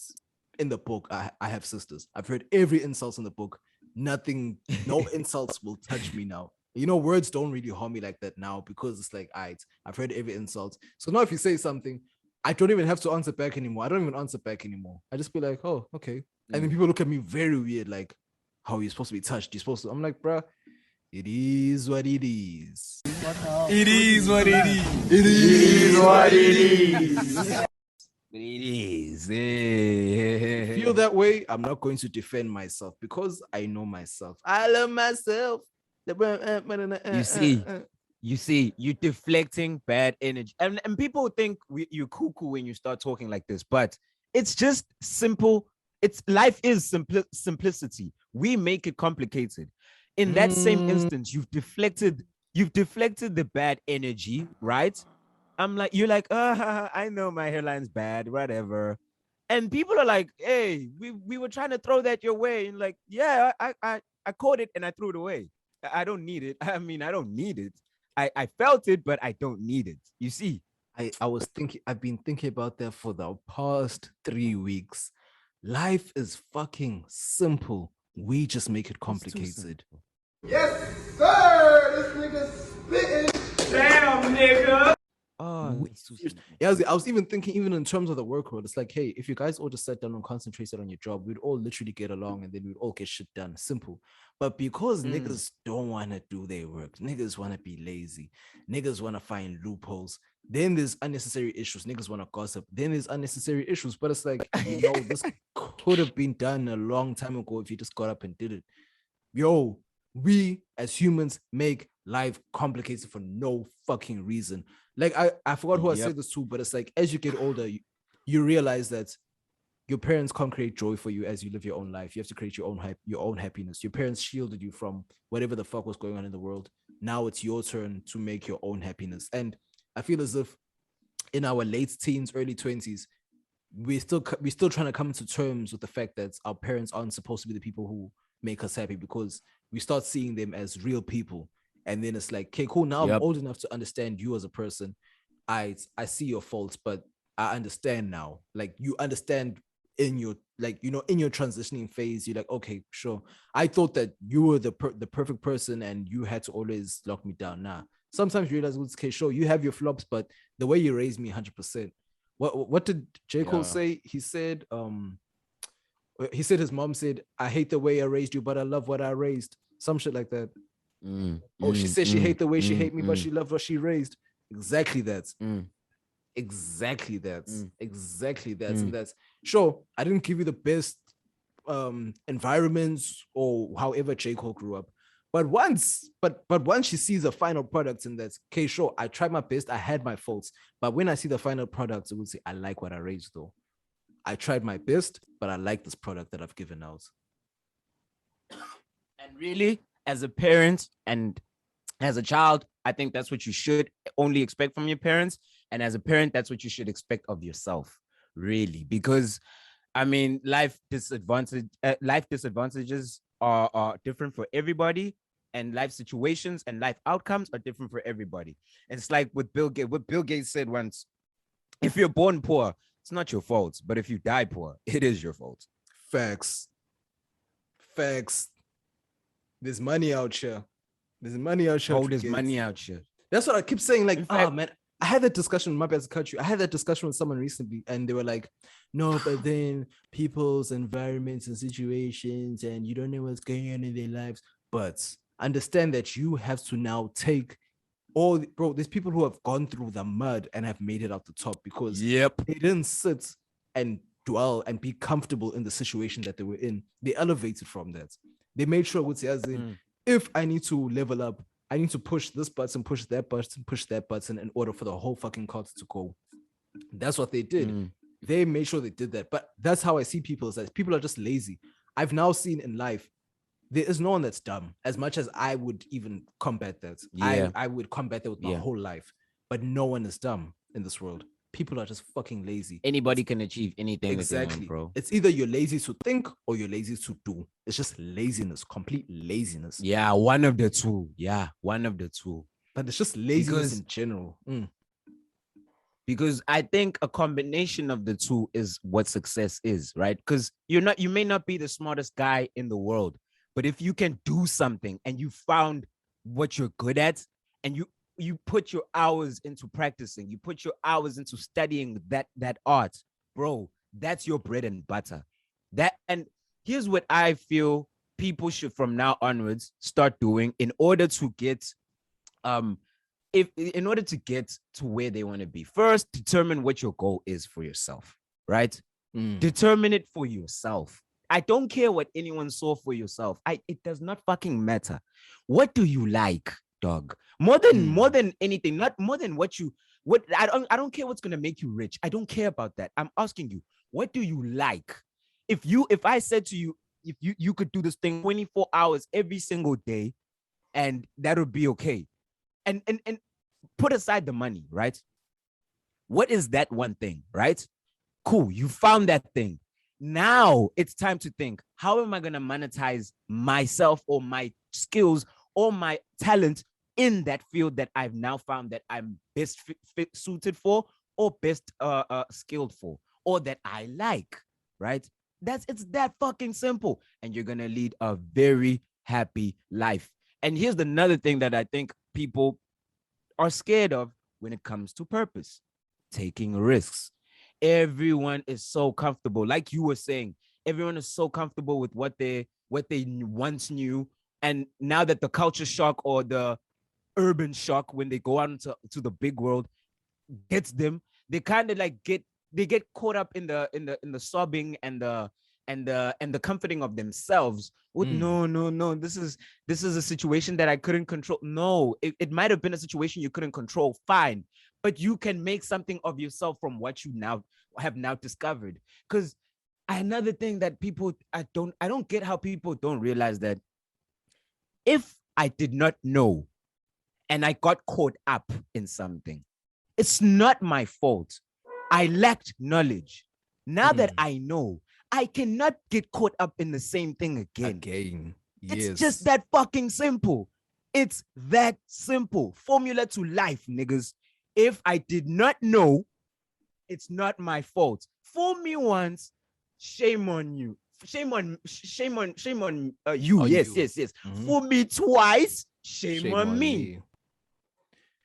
in the book. I have sisters. I've heard every insult in the book. Nothing, no insults will touch me now. You know, words don't really harm me like that now because it's like, I've heard every insult. So now if you say something, I don't even have to answer back anymore. I don't even answer back anymore. I just be like, oh, okay. And then people look at me very weird, like, how are you supposed to be touched? You're supposed to. I'm like, bruh, it is what it is.
It is what it is.
It is what it is.
It is.
Feel that way, I'm not going to defend myself because I know myself. I love myself.
You see, you're deflecting bad energy. And people think you're cuckoo when you start talking like this, but it's just simple. Life is simplicity. We make it complicated. In that same instance, you've deflected the bad energy, right? You're like, I know my hairline's bad, whatever. And people are like, hey, we were trying to throw that your way. And like, yeah, I caught it and I threw it away. I don't need it. I mean, I don't need it. I felt it, but I don't need it. You see?
I've been thinking about that for the past 3 weeks. Life is fucking simple. We just make it complicated.
Yes, sir. This nigga spitting.
Damn, nigga.
Yeah, I was even thinking, even in terms of the work world, it's like, hey, if you guys all just sat down and concentrated on your job, we'd all literally get along and then we'd all get shit done. Simple. But because niggas don't want to do their work, niggas want to be lazy, niggas want to find loopholes, then there's unnecessary issues. Niggas want to gossip, then there's unnecessary issues. But it's like, you know, this could have been done a long time ago if you just got up and did it. Yo, we as humans make life complicated for no fucking reason. Like I forgot who I said this to, but it's like as you get older, you realize that your parents can't create joy for you as you live your own life. You have to create your own happiness. Your parents shielded you from whatever the fuck was going on in the world. Now it's your turn to make your own happiness. And I feel as if in our late teens, early 20s, we're still trying to come to terms with the fact that our parents aren't supposed to be the people who make us happy, because we start seeing them as real people. And then it's like, okay, cool. Now I'm old enough to understand you as a person. I see your faults, but I understand now. Like, you understand in your, like, you know, in your transitioning phase, you're like, okay, sure. I thought that you were the perfect person and you had to always lock me down. Nah. Sometimes you realize, okay, sure, you have your flops, but the way you raised me, 100%. What did J. Cole say? He said his mom said, I hate the way I raised you, but I love what I raised. Some shit like that. She said she hate the way she hate me, but she loved what she raised. Exactly that. Exactly that. Exactly that. And that's sure. I didn't give you the best environments or however J. Cole grew up. But once she sees the final product, and that's okay, sure, I tried my best, I had my faults. But when I see the final product, it would say, I like what I raised though. I tried my best, but I like this product that I've given out.
And really, as a parent and as a child, I think that's what you should only expect from your parents. And as a parent, that's what you should expect of yourself, really. Because I mean, life disadvantages are different for everybody, and life situations and life outcomes are different for everybody. And it's like with Bill Gates. What Bill Gates said once: if you're born poor, it's not your fault, but if you die poor, it is your fault.
Facts. There's money out here. There's money out here.
Oh, there's money out here.
That's what I keep saying. Like,
In fact,
man, I had that discussion. My bad to cut you. I had that discussion with someone recently, and they were like, "No, but then people's environments and situations, and you don't know what's going on in their lives." But understand that you have to now take bro. There's people who have gone through the mud and have made it out the top because they didn't sit and dwell and be comfortable in the situation that they were in. They elevated from that. They made sure, if I need to level up, I need to push this button, push that button in order for the whole fucking cart to go. That's what they did. They made sure they did that. But that's how I see people, is that people are just lazy. I've now seen in life, there is no one that's dumb, as much as I would even combat that.
Yeah.
I would combat that with my whole life. But no one is dumb in this world. People are just fucking lazy.
Anybody can achieve anything.
Exactly,
bro.
It's either you're lazy to think or you're lazy to do. It's just laziness, complete laziness.
Yeah, one of the two.
But it's just laziness in general.
Because I think a combination of the two is what success is, right? Because you may not be the smartest guy in the world, but if you can do something and you found what you're good at, and you put your hours into practicing, you put your hours into studying that art, bro, that's your bread and butter. And here's what I feel people should from now onwards start doing in order to get in order to get to where they want to be. First, determine what your goal is for yourself, right? Determine it for yourself. I don't care what anyone saw for yourself. It does not fucking matter. What do you like, dog? More than anything, not more than what I don't care what's gonna make you rich. I don't care about that. I'm asking you, what do you like? If I said to you, if you could do this thing 24 hours every single day, and that would be okay. And put aside the money, right? What is that one thing, right? Cool, you found that thing. Now it's time to think, how am I going to monetize myself or my skills or my talent in that field that I've now found that I'm best suited for, or best skilled for, or that I like, right? It's that fucking simple. And you're going to lead a very happy life. And here's another thing that I think people are scared of when it comes to purpose: taking risks. Everyone is so comfortable, like you were saying. Everyone is so comfortable with what they once knew, and now that the culture shock or the urban shock, when they go out into the big world, gets them, they kind of like get caught up in the sobbing and the comforting of themselves with no, this is a situation that I couldn't control. No, it might have been a situation you couldn't control, fine, but you can make something of yourself from what you have discovered. Because another thing that I don't get how people don't realize that if I did not know and I got caught up in something, it's not my fault. I lacked knowledge. Now that I know, I cannot get caught up in the same thing again.
Yes.
It's just that fucking simple. It's that simple. Formula to life, niggas. If I did not know, it's not my fault. Fool me once, shame on you. Shame on you.
On
yes.
you.
Fool me twice, shame on me.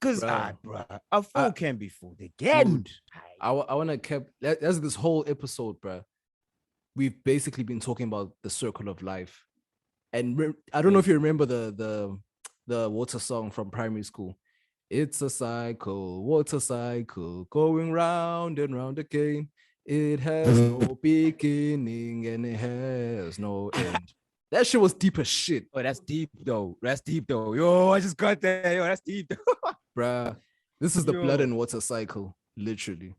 Because a fool can be fooled again.
Dude, I want to that's this whole episode, bro. We've basically been talking about the circle of life. And I don't know if you remember the water song from primary school. It's a cycle, water cycle, going round and round again. It has no beginning and it has no end. That shit was deep as shit.
Oh, that's deep though. Yo, I just got that. Yo, that's deep.
Bruh, this is the blood and water cycle, literally.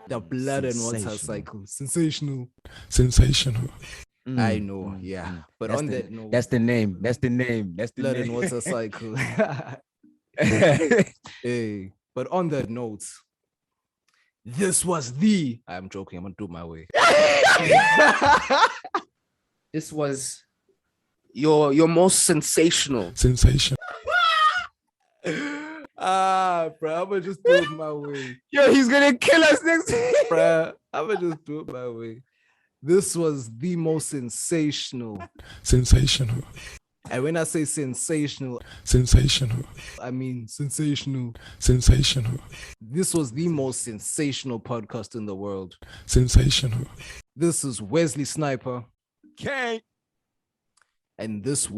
The blood and water cycle. Sensational.
Mm.
I know, yeah. But
that's
on that note,
that's the name.
Blood and water cycle. Hey, But on that note, this was I'm joking. I'm gonna do it my way.
This was your most sensational.
Sensation.
Bro, I'm gonna just do it my way.
Yo, he's gonna kill us next week.
Bruh, I'm gonna just do it my way. This was the most sensational.
Sensational.
And when I say sensational,
Sensational.
I mean sensational.
Sensational.
This was the most sensational podcast in the world.
Sensational.
This is Wesley Sniper.
K.A.N.E.
And this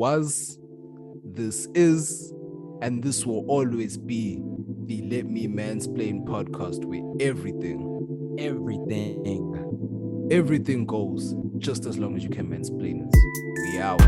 is, and this will always be the Let Me Mansplain podcast, where everything goes, just as long as you can mansplain it. We out.